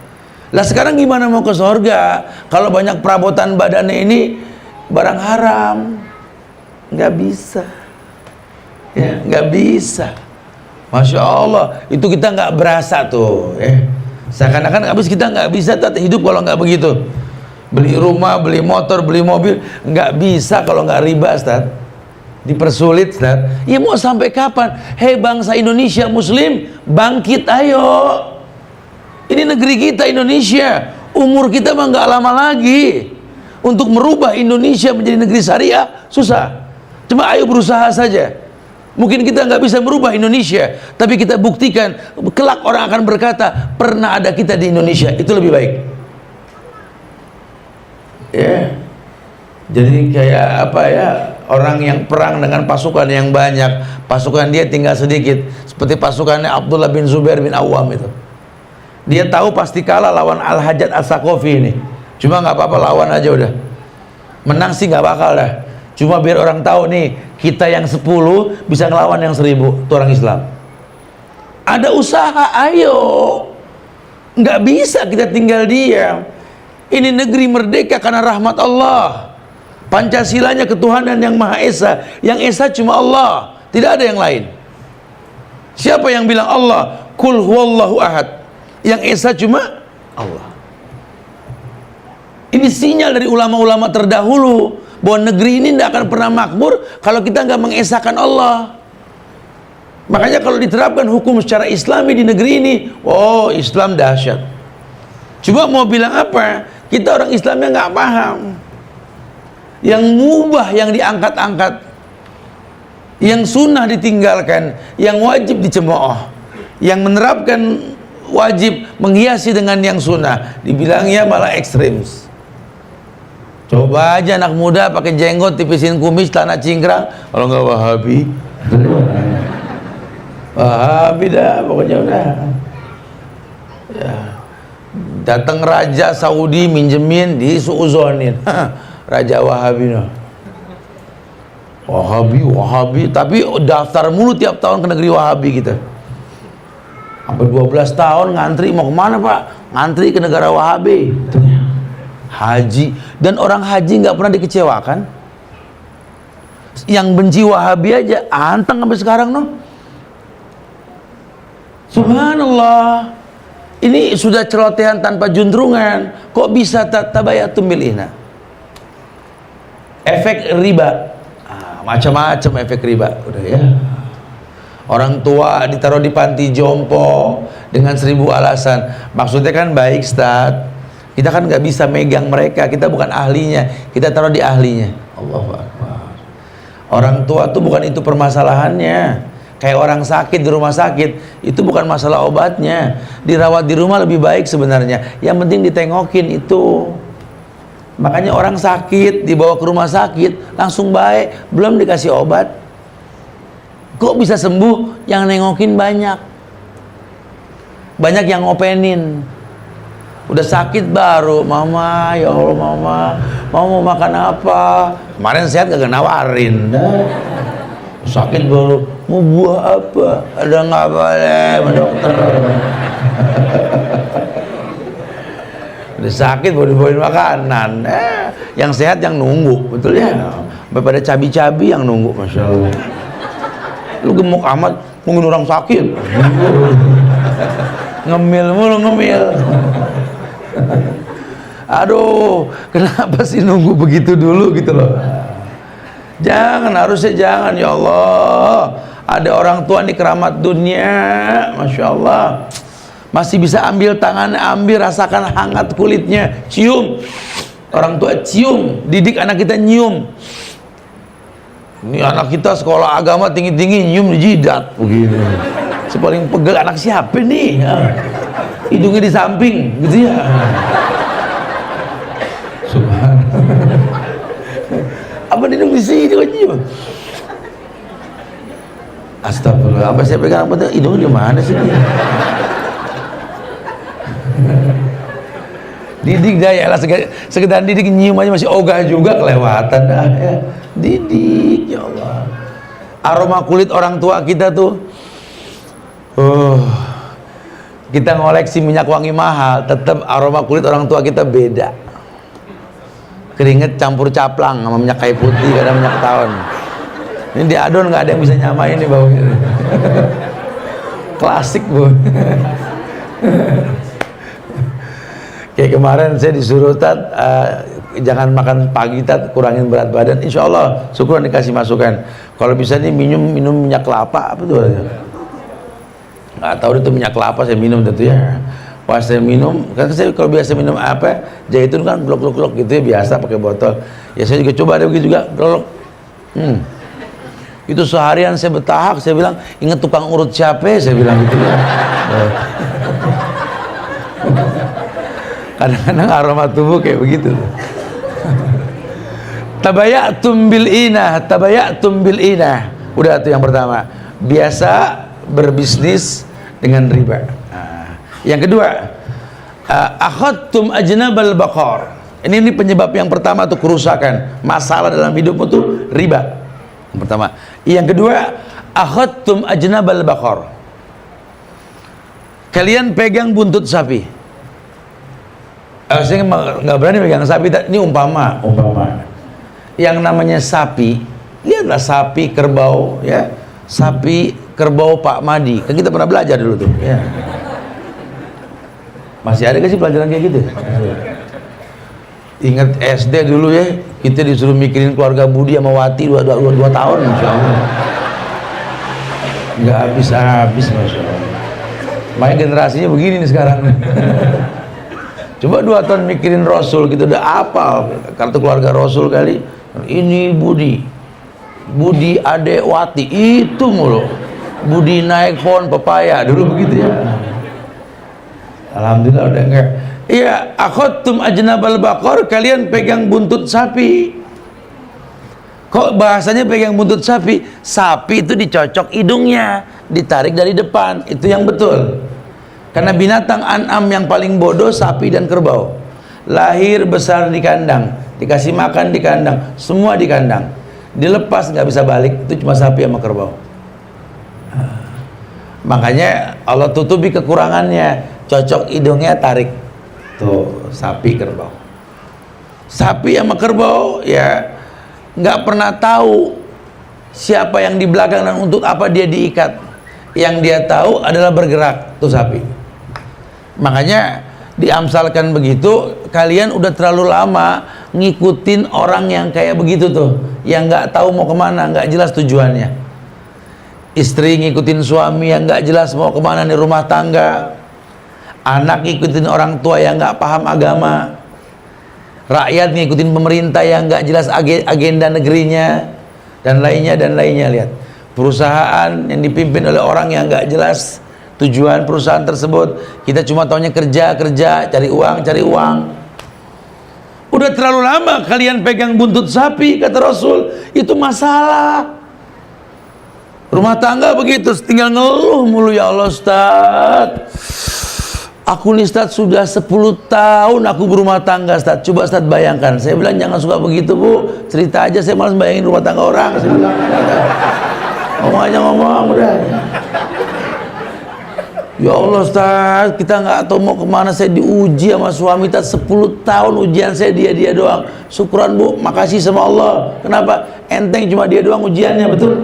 Lah sekarang gimana mau ke surga kalau banyak perabotan badannya ini barang haram? Nggak bisa ya, nggak bisa. Masya Allah, itu kita nggak berasa tuh seakan-akan habis kita nggak bisa hidup kalau nggak begitu. Beli rumah, beli motor, beli mobil nggak bisa kalau nggak riba, Ustaz. Dipersulit, Ustaz. Ya mau sampai kapan? Hei bangsa Indonesia Muslim, bangkit ayo. Ini negeri kita Indonesia, umur kita mah nggak lama lagi. Untuk merubah Indonesia menjadi negeri syariah susah. Cuma ayo berusaha saja. Mungkin kita nggak bisa merubah Indonesia, tapi kita buktikan, kelak orang akan berkata, pernah ada kita di Indonesia, itu lebih baik. Ya, Jadi kayak apa ya, orang yang perang dengan pasukan yang banyak, pasukan dia tinggal sedikit, seperti pasukannya Abdullah bin Zubair bin Awam itu. Dia tahu pasti kalah lawan Al-Hajjaj As-Saqafi ini, cuma nggak apa-apa, lawan aja udah. Menang sih nggak bakal dah, cuma biar orang tahu nih, kita yang 10 bisa ngelawan yang 1000. Itu orang Islam. Ada usaha, ayo. Nggak bisa kita tinggal diam. Ini negeri merdeka karena rahmat Allah. Pancasilanya ketuhanan yang Maha Esa. Yang Esa cuma Allah, tidak ada yang lain. Siapa yang bilang Allah? Kul huwallahu ahad. Yang Esa cuma Allah. Ini sinyal dari ulama-ulama terdahulu bahwa negeri ini tidak akan pernah makmur kalau kita nggak mengesakan Allah. Makanya kalau diterapkan hukum secara Islami di negeri ini, oh Islam dahsyat. Cuma mau bilang apa? Kita orang Islamnya nggak paham. Yang mubah yang diangkat-angkat, yang sunnah ditinggalkan, yang wajib dicemooh, yang menerapkan wajib menghiasi dengan yang sunnah, dibilangnya malah ekstremis. Coba aja anak muda pakai jenggot, tipisin kumis, celana cingkrang, kalau nggak Wahabi, Wahabi dah pokoknya udah. Ya. Datang raja Saudi minjemin, disuuzonin. Raja Wahabi no. Wahabi, tapi daftar mulu tiap tahun ke negeri Wahabi kita. Sampai 12 tahun ngantri, mau kemana Pak? Ngantri ke negara Wahabi. Haji, dan orang haji nggak pernah dikecewakan. Yang benci Wahabi aja anteng sampai sekarang no. Subhanallah. Ini sudah celotehan tanpa juntrungan. Kok bisa tabayatum bil'ina? Efek riba, macam-macam efek riba, udah ya. Orang tua ditaruh di panti jompo dengan 1000 alasan. Maksudnya kan baik, Ustaz. Kita kan nggak bisa megang mereka, kita bukan ahlinya, kita taruh di ahlinya. Allahu Akbar. Orang tua tuh bukan itu permasalahannya. Kayak orang sakit di rumah sakit, itu bukan masalah obatnya. Dirawat di rumah lebih baik sebenarnya. Yang penting ditengokin itu. Makanya orang sakit dibawa ke rumah sakit langsung baik, belum dikasih obat. Kok bisa sembuh? Yang nengokin banyak. Banyak yang ngopenin. Udah sakit baru, Mama, ya Allah Mama, mau makan apa? Kemarin sehat gak nawarin. Sakit baru, mau buah apa? Ada nggak boleh, dokter. Udah sakit baru dibawain makanan. Yang sehat yang nunggu, betul ya? Pada cabi-cabi yang nunggu, Masya Allah. Lu gemuk amat, mungkin orang sakit. Ngemil mulu, ngemil. Aduh, kenapa sih nunggu begitu dulu gitu loh? Jangan, harusnya jangan, ya Allah. Ada orang tua nih keramat dunia, Masya Allah. Masih bisa ambil tangan, ambil, rasakan hangat kulitnya, cium. Orang tua cium, didik anak kita nyium. Ini anak kita sekolah agama tinggi-tinggi, nyium di jidat begini. Sepaling pegel, anak siapa nih? Hidungnya di samping, gitu ya. Subhanallah. Apa hidung di sini kok nyium? Astagfirullah, apa saya pegang apa tuh? Hidungnya di mana sih? Didik dah ya lah, sekedar didik nyium aja masih ogah juga, kelewatan dah ya. Didik, ya Allah. Aroma kulit orang tua kita tuh, kita ngoleksi minyak wangi mahal, tetap aroma kulit orang tua kita beda. Keringet campur caplang sama minyak kayu putih, kadang minyak tawon. Ini diadon nggak ada yang bisa nyamain nih baunya. Klasik bu. Kayak kemarin saya disuruh Tat, jangan makan pagi Tat, kurangin berat badan. Insya Allah syukuran dikasih masukan. Kalau bisa nih minum minyak kelapa, apa tuh? Nggak tahu itu minyak kelapa, saya minum tentu ya. Pas saya minum, kan saya kalau biasa minum apa, zaitun kan blok gitu ya, biasa pakai botol. Ya saya juga coba ada begitu juga, blok. Itu seharian saya bertahap, saya bilang inget tukang urut siapa, saya bilang gitu ya. Kadang-kadang aroma tubuh kayak begitu. Tabayatum bil inah, tabayatum bil inah. Udah tuh yang pertama. Biasa berbisnis dengan riba. Yang kedua, akhadtum ajnabal baqar. Ini penyebab yang pertama tuh kerusakan, masalah dalam hidupmu tuh riba. Yang pertama. Yang kedua, akhadtum ajnabal baqar. Kalian pegang buntut sapi. Saya nggak berani pegang sapi. Ini umpama. Yang namanya sapi, lihatlah sapi kerbau, ya, sapi kerbau Pak Madi. Kan kita pernah belajar dulu tuh. Ya. Masih ada gak sih pelajaran kayak gitu? Ingat SD dulu ya, kita disuruh mikirin keluarga Budi sama Wati 2 tahun, Masya Allah. Nggak habis-habis, Masya Allah. Makanya generasinya begini nih sekarang. Coba 2 tahun mikirin Rasul, kita udah apa kartu keluarga Rasul kali. Ini Budi adek Wati, itu mulu. Budi naik pohon pepaya, dulu begitu ya. Alhamdulillah udah enggak. Iya, akhadtum ajnabal baqar, kalian pegang buntut sapi. Kok bahasanya pegang buntut sapi? Sapi itu dicocok hidungnya, ditarik dari depan, itu yang betul. Karena binatang an'am yang paling bodoh sapi dan kerbau. Lahir besar di kandang, dikasih makan di kandang, semua di kandang. Dilepas nggak bisa balik, itu cuma sapi sama kerbau. Makanya Allah tutupi kekurangannya, cocok hidungnya, tarik. Tuh, sapi kerbau. Sapi sama kerbau ya nggak pernah tahu siapa yang di belakang dan untuk apa dia diikat. Yang dia tahu adalah bergerak, tuh sapi. Makanya diamsalkan begitu, kalian udah terlalu lama ngikutin orang yang kayak begitu tuh, yang nggak tahu mau kemana, nggak jelas tujuannya. Istri ngikutin suami yang nggak jelas mau kemana di rumah tangga, anak ngikutin orang tua yang nggak paham agama, rakyat ngikutin pemerintah yang nggak jelas agenda negerinya, dan lainnya. Lihat, perusahaan yang dipimpin oleh orang yang nggak jelas tujuan perusahaan tersebut, kita cuma taunya kerja, cari uang. Udah terlalu lama kalian pegang buntut sapi, kata Rasul, itu masalah. Rumah tangga begitu, tinggal ngeluh mulu, ya Allah Ustaz, aku nih Ustaz sudah 10 tahun aku berumah tangga Ustaz. Coba Ustaz bayangkan. Saya bilang jangan suka begitu Bu, cerita aja, saya malas bayangin rumah tangga orang. Saya bilang, ngomong aja udah. Ya Allah Ustaz, kita nggak tahu mau kemana, saya diuji sama suami Ustaz 10 tahun ujian saya dia doang. Syukuran Bu, makasih sama Allah. Kenapa? Enteng cuma dia doang ujiannya, betul?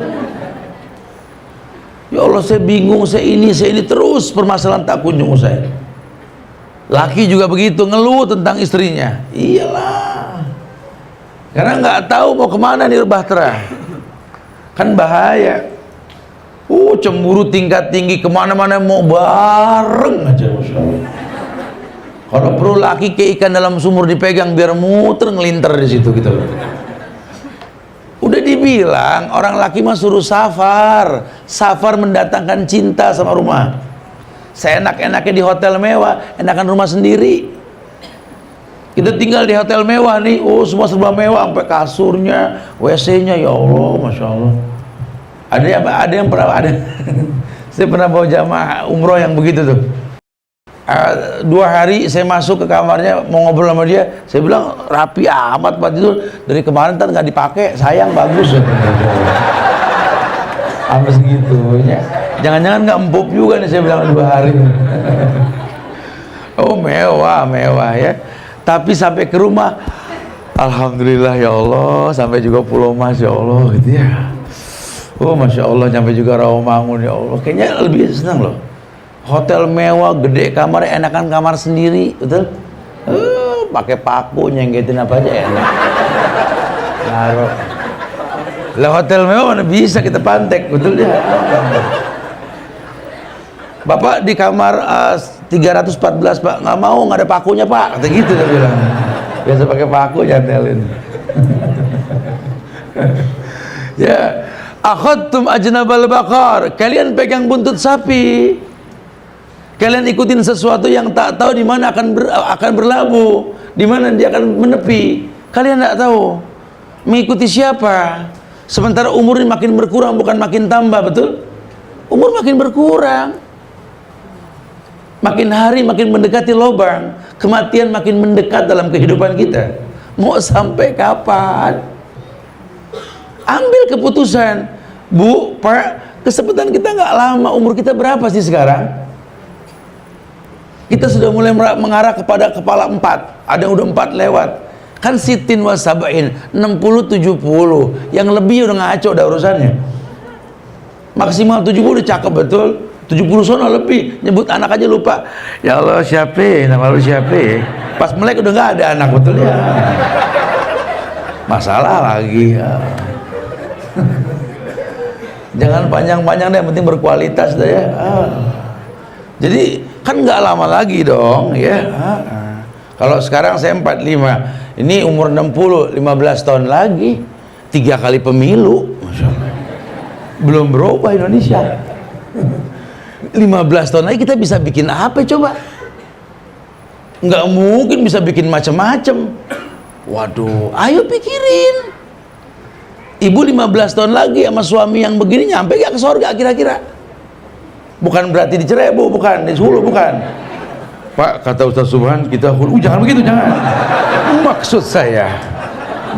Ya Allah saya bingung, saya ini terus permasalahan tak kunjung usai. Laki juga begitu, ngeluh tentang istrinya. Iyalah, karena nggak tahu mau kemana nih bahtera. Kan bahaya. Cemburu tingkat tinggi, kemana-mana mau bareng aja. Kalau perlu laki kayak ikan dalam sumur dipegang biar muter ngelinter di situ gitu. Udah dibilang orang laki mah suruh safar mendatangkan cinta sama rumah. Seenak-enaknya di hotel mewah, enakan rumah sendiri. Kita tinggal di hotel mewah nih, semua serba mewah, sampai kasurnya, WC-nya, ya Allah, Masya Allah. Ada yang pernah ada. Saya pernah bawa jamaah umroh yang begitu tuh. 2 hari saya masuk ke kamarnya mau ngobrol sama dia, saya bilang rapi amat Pak itu, dari kemarin kan nggak dipakai, sayang bagus. Sampai segitunya. Jangan-jangan nggak empuk juga nih, saya bilang 2 hari. Mewah ya. Tapi sampai ke rumah, alhamdulillah ya Allah, sampai juga Pulau Mas ya Allah gitu ya. Masya Allah, sampai juga Rawamangun ya Allah. Kayaknya lebih senang loh. Hotel mewah, gede kamarnya, enakan kamar sendiri, betul? Pakai paku nyenggetin apa aja enak. Naruh. Lah hotel mewah mana bisa kita pantek, betul ya? Bapak di kamar 314 Pak, nggak mau, nggak ada pakunya Pak, kata gitu dia bilang. Biasa pakai paku nyantelin. Ya, akhadtum ajnabal baqar, kalian pegang buntut sapi. Kalian ikutin sesuatu yang tak tahu di mana akan berlabuh, di mana dia akan menepi. Kalian tidak tahu. Mengikuti siapa? Sementara umur ini makin berkurang bukan makin tambah, betul? Umur makin berkurang. Makin hari makin mendekati lubang, kematian makin mendekat dalam kehidupan kita. Mau sampai kapan? Ambil keputusan. Bu, Pak, kesempatan kita nggak lama. Umur kita berapa sih sekarang? Kita sudah mulai mengarah kepada kepala 4. Ada yang udah 4 lewat. Kan sitin wa sab'in, 60 70. Yang lebih udah ngaco udah urusannya. Maksimal 70 udah cakep betul. 70 sono lebih, nyebut anak aja lupa. Ya Allah, siapa? Nama lu siapa? Pas melek udah nggak ada anak, betul ya. Masalah lagi ya. Jangan panjang-panjang deh, yang penting berkualitas deh ya. Jadi kan nggak lama lagi dong ya. Kalau sekarang saya 45, ini umur 60, 15 tahun lagi, 3 kali pemilu. Masya Allah. Belum berubah Indonesia. 15 tahun lagi kita bisa bikin apa coba? Nggak mungkin bisa bikin macam-macam. Waduh, ayo pikirin. Ibu 15 tahun lagi sama suami yang begini nyampe gak ke surga kira-kira? Bukan berarti dicerai, Bu, bukan, disuruh, bukan. Pak, kata Ustaz Subhan, kita jangan begitu, jangan. Maksud saya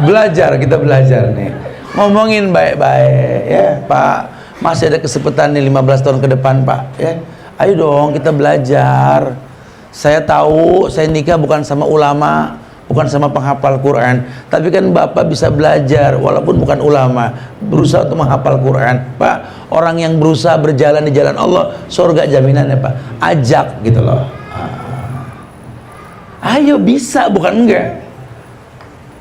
belajar, kita belajar nih. Ngomongin baik-baik ya, Pak. Masih ada kesempatan nih 15 tahun ke depan, Pak, ya. Ayo dong kita belajar. Saya tahu saya nikah bukan sama ulama, bukan sama penghafal Quran, tapi kan Bapak bisa belajar walaupun bukan ulama, berusaha untuk menghafal Quran. Pak, orang yang berusaha berjalan di jalan Allah, surga jaminannya, Pak. Ajak gitu loh. Ayo, bisa, bukan enggak.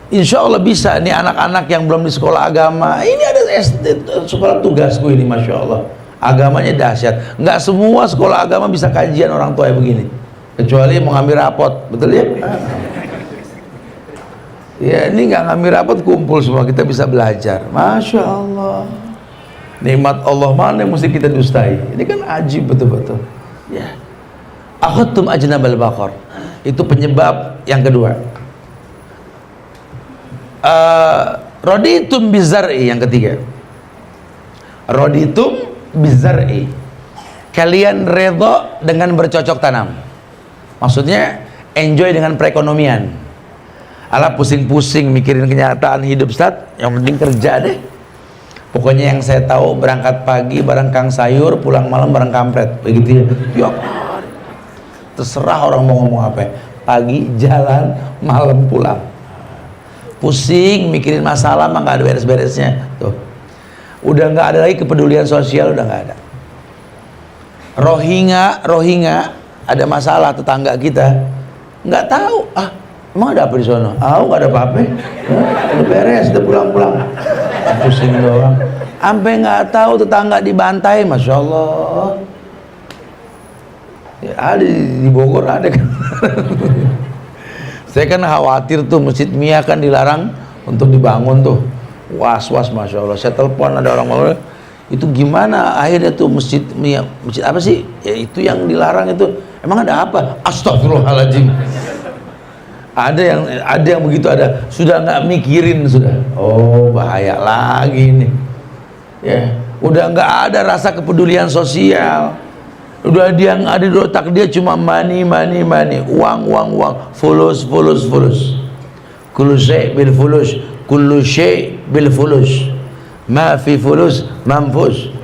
Insya Allah bisa. Nih anak-anak yang belum di sekolah agama, ini ada SD, sekolah tugasku ini, Masya Allah. Agamanya dahsyat. Nggak semua sekolah agama bisa kajian orang tua begini, kecuali mau ngambil rapot, betul ya? Ya, ini nggak ngambil rapot, kumpul semua, kita bisa belajar. Masya Allah. Nikmat Allah mana yang mesti kita dustai? Ini kan ajib betul-betul. Ya. Akhadtum ajnabal baqar. Itu penyebab yang kedua. Raditum bizar'i, yang ketiga. Raditum bizar'i, kalian redha dengan bercocok tanam. Maksudnya enjoy dengan perekonomian. Alah pusing-pusing mikirin kenyataan hidup, Ustaz, yang penting kerja deh. Pokoknya yang saya tahu, berangkat pagi bareng kang sayur, pulang malam bareng kampret, begitu ya. Terserah orang mau ngomong apa. Pagi jalan, malam pulang. Pusing mikirin masalah mah nggak ada beres-beresnya. Tuh, udah nggak ada lagi kepedulian sosial, udah nggak ada. Rohingya ada masalah, tetangga kita nggak tahu, emang ada apa di sana? Nggak ada apa-apa, udah beres, udah pulang-pulang. Pusing doang, sampai nggak tahu tetangga dibantai, Masya Allah. Ya, ada di Bogor ada kan. Saya kan khawatir tuh, Masjid Mia kan dilarang untuk dibangun tuh. Was-was, Masya Allah. Saya telepon ada orang itu gimana akhirnya tuh Masjid Mia, masjid apa sih? Ya itu yang dilarang itu. Emang ada apa? Astagfirullahaladzim. Ada yang begitu, ada sudah nggak mikirin sudah. Oh, bahaya lagi nih. Ya, udah nggak ada rasa kepedulian sosial. Udah dia yang ada di otak dia cuma money, uang, fulus. Kullu syai' bil fulus, kullu syai' bil fulus. Ma fi fulus manfus.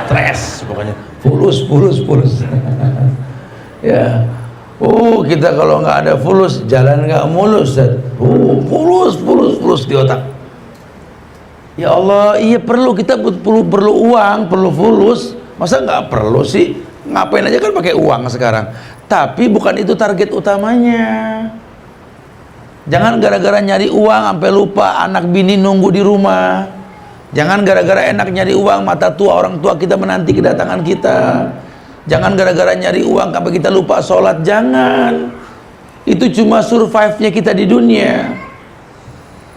Stres pokoknya. Fulus. Ya. Kita kalau nggak ada fulus, jalan nggak mulus. Fulus di otak. Ya Allah, iya perlu, kita perlu uang, perlu fulus. Masa nggak perlu sih? Ngapain aja kan pakai uang sekarang. Tapi bukan itu target utamanya. Jangan gara-gara nyari uang sampai lupa anak bini nunggu di rumah. Jangan gara-gara enak nyari uang, mata tua orang tua kita menanti kedatangan kita. Jangan gara-gara nyari uang sampai kita lupa sholat. Jangan. Itu cuma survive-nya kita di dunia.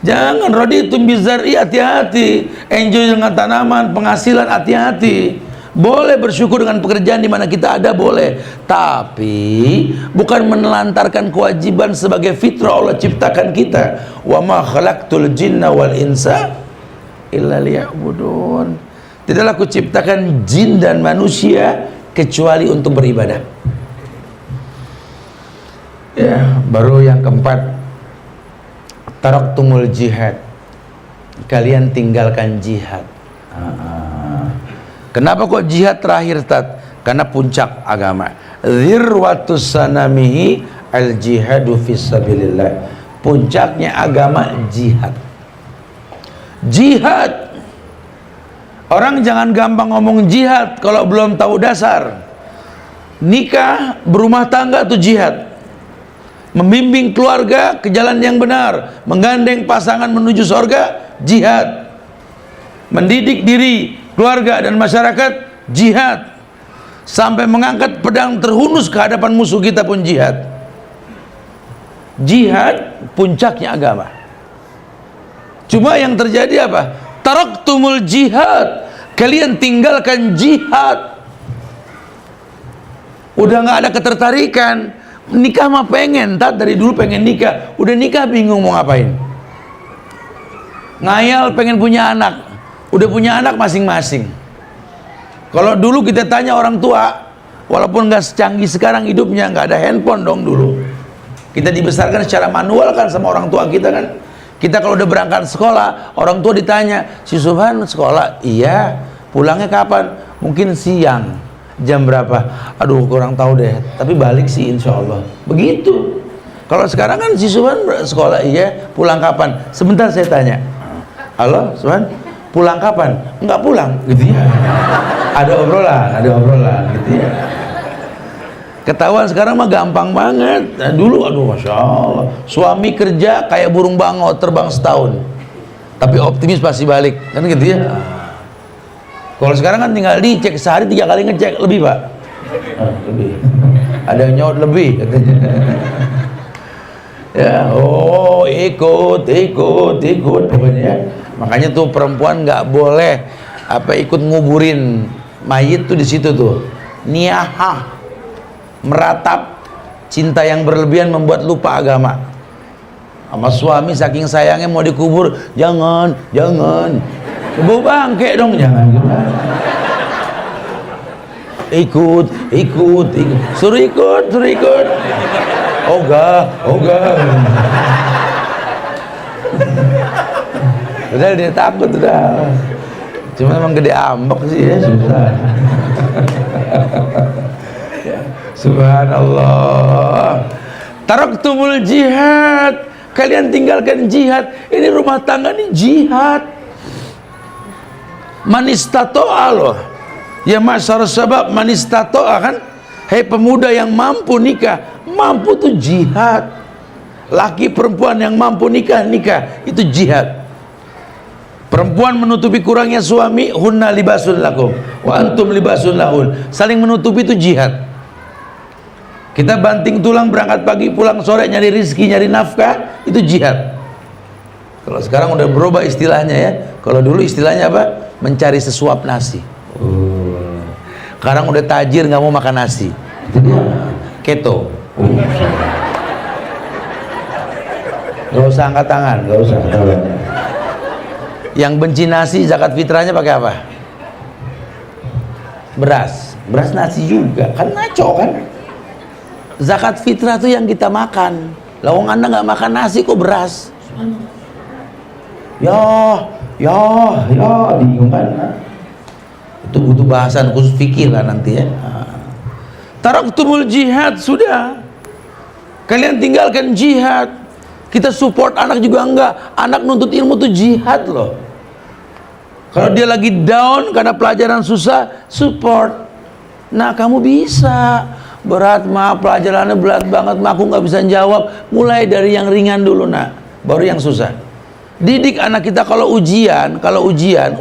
Jangan. Raditum bizar'i, hati-hati. Enjoy dengan tanaman, penghasilan, hati-hati. Boleh bersyukur dengan pekerjaan di mana kita ada, boleh. Tapi bukan menelantarkan kewajiban sebagai fitrah Allah ciptakan kita. Wa ma khalaqtul jinna wal insa illa liya'budun. Tidaklah aku ciptakan jin dan manusia kecuali untuk beribadah. Ya, baru yang keempat, taraktumul jihad. Kalian tinggalkan jihad. Kenapa kok jihad terakhir, Tat? Karena puncak agama. Dzirwatus sanamihi al jihadu fisabilillah. Puncaknya agama jihad. Jihad. Orang jangan gampang ngomong jihad kalau belum tahu dasar. Nikah, berumah tangga itu jihad. Membimbing keluarga ke jalan yang benar, menggandeng pasangan menuju surga, jihad. Mendidik diri, keluarga dan masyarakat, jihad. Sampai mengangkat pedang terhunus ke hadapan musuh kita pun jihad. Jihad puncaknya agama. Cuma yang terjadi apa? Taraktumul jihad. Kalian tinggalkan jihad. Udah nggak ada ketertarikan. Nikah mah pengen, Tat, dari dulu pengen nikah. Udah nikah bingung mau ngapain. Ngayal pengen punya anak. Udah punya anak masing-masing. Kalau dulu kita tanya orang tua, walaupun nggak secanggih sekarang hidupnya, nggak ada handphone dong dulu. Kita dibesarkan secara manual kan sama orang tua kita kan. Kita kalau udah berangkat sekolah, orang tua ditanya, si Subhan sekolah? Iya. Pulangnya kapan? Mungkin siang. Jam berapa? Aduh kurang tahu deh. Tapi balik sih insya Allah. Begitu. Kalau sekarang kan si Subhan sekolah? Iya. Pulang kapan? Sebentar saya tanya. Halo Subhan? Pulang kapan? Enggak pulang, gitu ya. Ada obrolan, gitu ya. Ketahuan sekarang mah gampang banget. Nah, dulu, aduh masya Allah, suami kerja kayak burung bangau terbang setahun, tapi optimis pasti balik, kan gitu ya. Kalau sekarang kan tinggal dicek sehari 3 kali ngecek, lebih pak? Lebih. Ada yang nyaut lebih, katanya. Ya, oh ikut pokoknya ya. Makanya tuh perempuan nggak boleh ikut nguburin mayit tuh di situ tuh. Niyahah, meratap, cinta yang berlebihan membuat lupa agama. Sama suami saking sayangnya mau dikubur, jangan. Bawa bangke dong, jangan. Ikut. Suruh ikut. Ogah. Udah dia takut udah. Cuma emang gede ambek sih ya, susah. Subhanallah. Taraktumul jihad. Kalian tinggalkan jihad. Ini rumah tangga nih jihad. Manistato'a loh. Ya masyarakat sebab manistato'a kan. Hei pemuda yang mampu nikah, mampu tuh jihad. Laki perempuan yang mampu nikah, itu jihad. Perempuan menutupi kurangnya suami, hunna libasun lakum wa antum libasun lahun. Saling menutupi itu jihad. Kita banting tulang berangkat pagi pulang sore nyari rizki, nyari nafkah, itu jihad. Kalau sekarang udah berubah istilahnya ya. Kalau dulu istilahnya apa? Mencari sesuap nasi. Sekarang udah tajir nggak mau makan nasi. Itu dia keto. Gak usah angkat tangan, gak usah. Yang benci nasi zakat fitrahnya pakai apa? Beras nasi juga kan ngaco kan. Zakat fitrah tuh yang kita makan. Lawang Anda nggak makan nasi kok beras? Ya bingung kan? Itu butuh bahasan khusus fikih lah nanti ya. Taraktumul jihad, sudah. Kalian tinggalkan jihad. Kita support anak juga enggak. Anak nuntut ilmu tuh jihad loh. Kalau dia lagi down karena pelajaran susah, support. Nah kamu bisa. Berat mah, pelajarannya berat banget mah, aku nggak bisa jawab. Mulai dari yang ringan dulu nak, baru yang susah. Didik anak kita kalau ujian,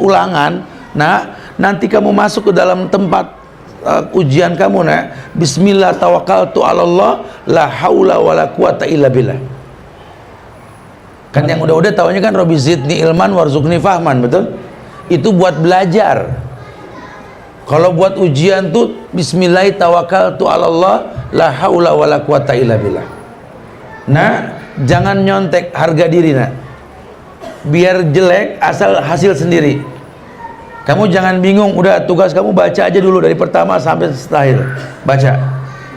ulangan. Nah nanti kamu masuk ke dalam tempat ujian kamu nak, bismillah tawakkaltu 'ala Allah la haula wala quwata illa billah. Kan yang udah tahunya kan Robbi zidni ilman warzuqni fahman, betul? Itu buat belajar. Kalau buat ujian tuh bismillah tawakkaltu 'alallah la haula wala quwata illa billah. Nah, jangan nyontek harga diri, nak. Biar jelek asal hasil sendiri. Kamu jangan bingung, udah tugas kamu baca aja dulu dari pertama sampai terakhir. Baca.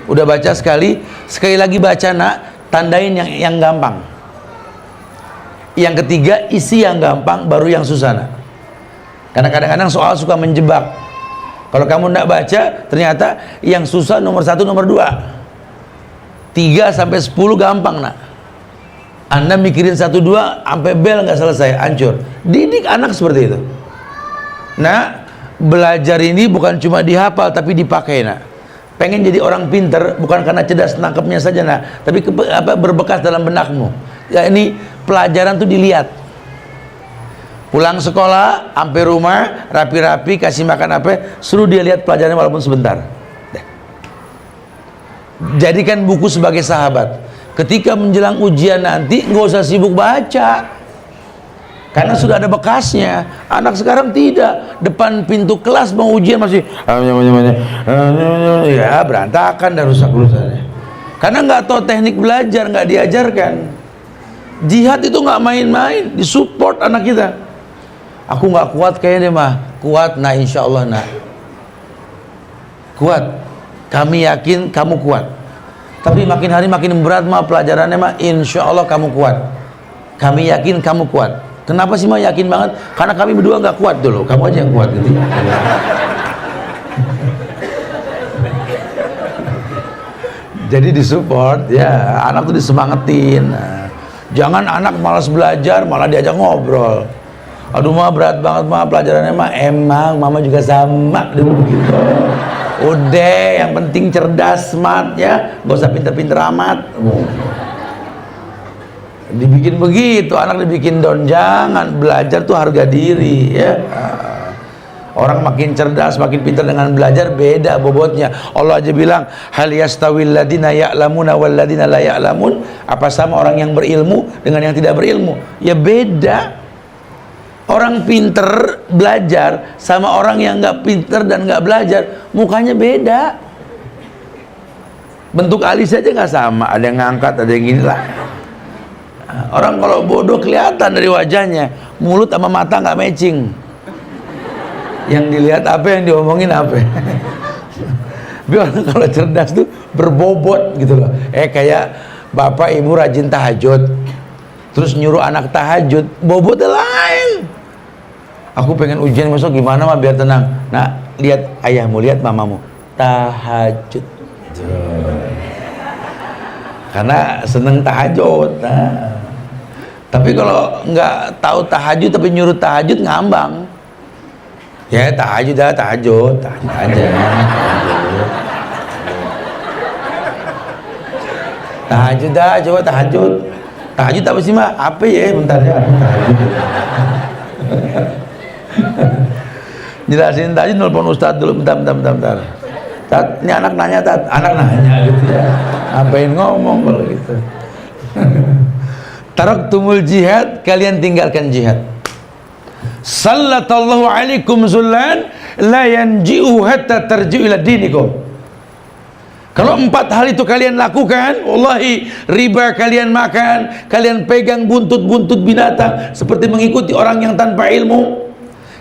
Udah baca sekali lagi baca, nak, tandain yang gampang. Yang ketiga, isi yang gampang baru yang susah, nak. Karena kadang-kadang soal suka menjebak. Kalau kamu tidak baca, ternyata yang susah nomor 1, nomor 2. 3 sampai 10 gampang, nak. Anda mikirin 1, 2 sampai bel nggak selesai, hancur. Didik anak seperti itu. Nah, belajar ini bukan cuma dihafal tapi dipakai, nak. Pengen jadi orang pinter bukan karena cerdas nangkepnya saja, nak, tapi berbekas dalam benakmu. Ya, ini pelajaran tuh dilihat. Pulang sekolah, sampai rumah, rapi-rapi, kasih makan apa, suruh dia lihat pelajarannya walaupun sebentar. Jadikan buku sebagai sahabat. Ketika menjelang ujian nanti, nggak usah sibuk baca, karena sudah ada bekasnya. Anak sekarang tidak. Depan pintu kelas mau ujian masih ya berantakan dan rusak-rusaknya. Karena nggak tahu teknik belajar, nggak diajarkan. Jihad itu nggak main-main, disupport anak kita. Aku nggak kuat kayaknya, mah. Kuat, nah insya Allah, nak. Kuat. Kami yakin kamu kuat. Tapi makin hari makin berat, mah, pelajarannya, mah. Insya Allah kamu kuat. Kami yakin kamu kuat. Kenapa sih, mah, yakin banget? Karena kami berdua nggak kuat dulu. Kamu aja yang kuat gitu. Jadi disupport, ya. Anak tuh disemangatin. Nah, jangan anak malas belajar, malah diajak ngobrol. Aduh, mah berat banget, mah, pelajarannya, mah. Emang mama juga sama dulu begitu. Udah, yang penting cerdas, smart, ya. Gak usah pinter-pinter amat. Dibikin begitu, anak dibikin down. Jangan, belajar tuh harga diri, ya. Orang makin cerdas, makin pintar dengan belajar, beda bobotnya. Allah aja bilang, hal yastawil ladina ya'lamuna wal ladina la ya'lamun. Apa sama orang yang berilmu dengan yang tidak berilmu? Ya beda. Orang pinter belajar sama orang yang nggak pinter dan nggak belajar, mukanya beda. Bentuk alis aja nggak sama, ada yang ngangkat, ada yang gini lah. Orang kalau bodoh kelihatan dari wajahnya, mulut sama mata nggak matching. Yang dilihat apa, yang diomongin apa. Biar kalau cerdas tuh berbobot gitu loh. Kayak bapak ibu rajin tahajud, terus nyuruh anak tahajud, bobotnya lain. Aku pengen ujian besok gimana, mah, biar tenang. Nah, lihat ayahmu, lihat mamamu tahajud. Karena seneng tahajud. Nah. Tapi kalau nggak tahu tahajud tapi nyuruh tahajud, ngambang. Ya tahajud dah, tahajud aja. Tahajud dah, coba tahajud. Tahajud apa sih, mah? Apa ya? Bentar ya, tahajud. Jelasin tahajud, nelpon ustadz dulu, bentar. Tat, ini anak nanya, Tat. Anak nanya gitu ya. Ngapain ngomong kalau gitu. Taraktumul jihad, kalian tinggalkan jihad. Sallallahu alaikum zullan la yanji'u hatta tarji'u ila dinikum. Kalau 4 hal itu kalian lakukan, wallahi, riba kalian makan, kalian pegang buntut-buntut binatang seperti mengikuti orang yang tanpa ilmu,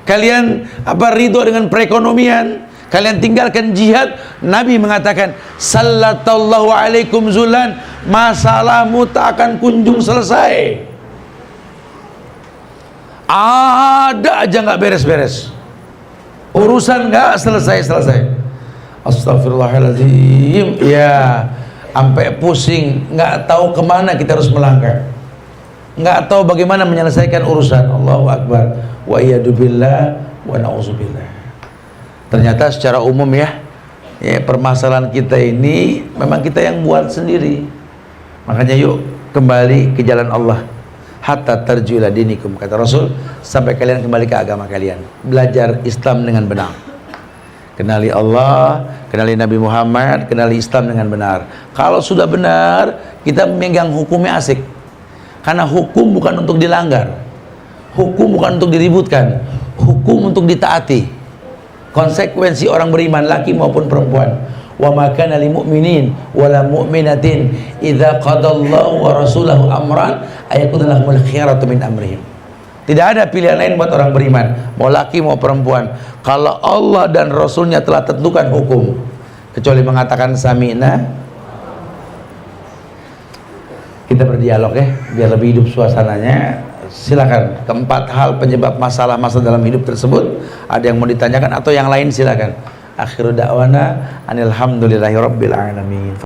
kalian ridho dengan perekonomian, kalian tinggalkan jihad. Nabi mengatakan, sallallahu alaikum zullan, masalahmu tak akan kunjung selesai. Ada aja nggak beres-beres, urusan nggak selesai-selesai. Astagfirullahaladzim, ya, sampai pusing, nggak tahu kemana kita harus melangkah, nggak tahu bagaimana menyelesaikan urusan. Allahu Akbar, wa iyyadubillah wa na'udzubillah. Ternyata secara umum, ya, permasalahan kita ini memang kita yang buat sendiri. Makanya yuk kembali ke jalan Allah. Hatta tarji'u ila dinikum, kata Rasul, sampai kalian kembali ke agama kalian. Belajar Islam dengan benar. Kenali Allah, kenali Nabi Muhammad, kenali Islam dengan benar. Kalau sudah benar, kita memegang hukumnya asik. Karena hukum bukan untuk dilanggar, hukum bukan untuk diributkan, hukum untuk ditaati. Konsekuensi orang beriman, laki maupun perempuan. Wa ma kana lil mu'minin wala mu'minatin idza qadallahu wa rasulahu amran ayakuna lahumul khiyaratu min amrihim. Tidak ada pilihan lain buat orang beriman, mau laki mau perempuan, kalau Allah dan Rasulnya telah tentukan hukum, kecuali mengatakan sami'na. Kita berdialog ya, biar lebih hidup suasananya. Silakan, keempat hal penyebab masalah-masalah dalam hidup tersebut, ada yang mau ditanyakan atau yang lain silakan. Akhiru da'wana anil hamdulillahi rabbil alamin.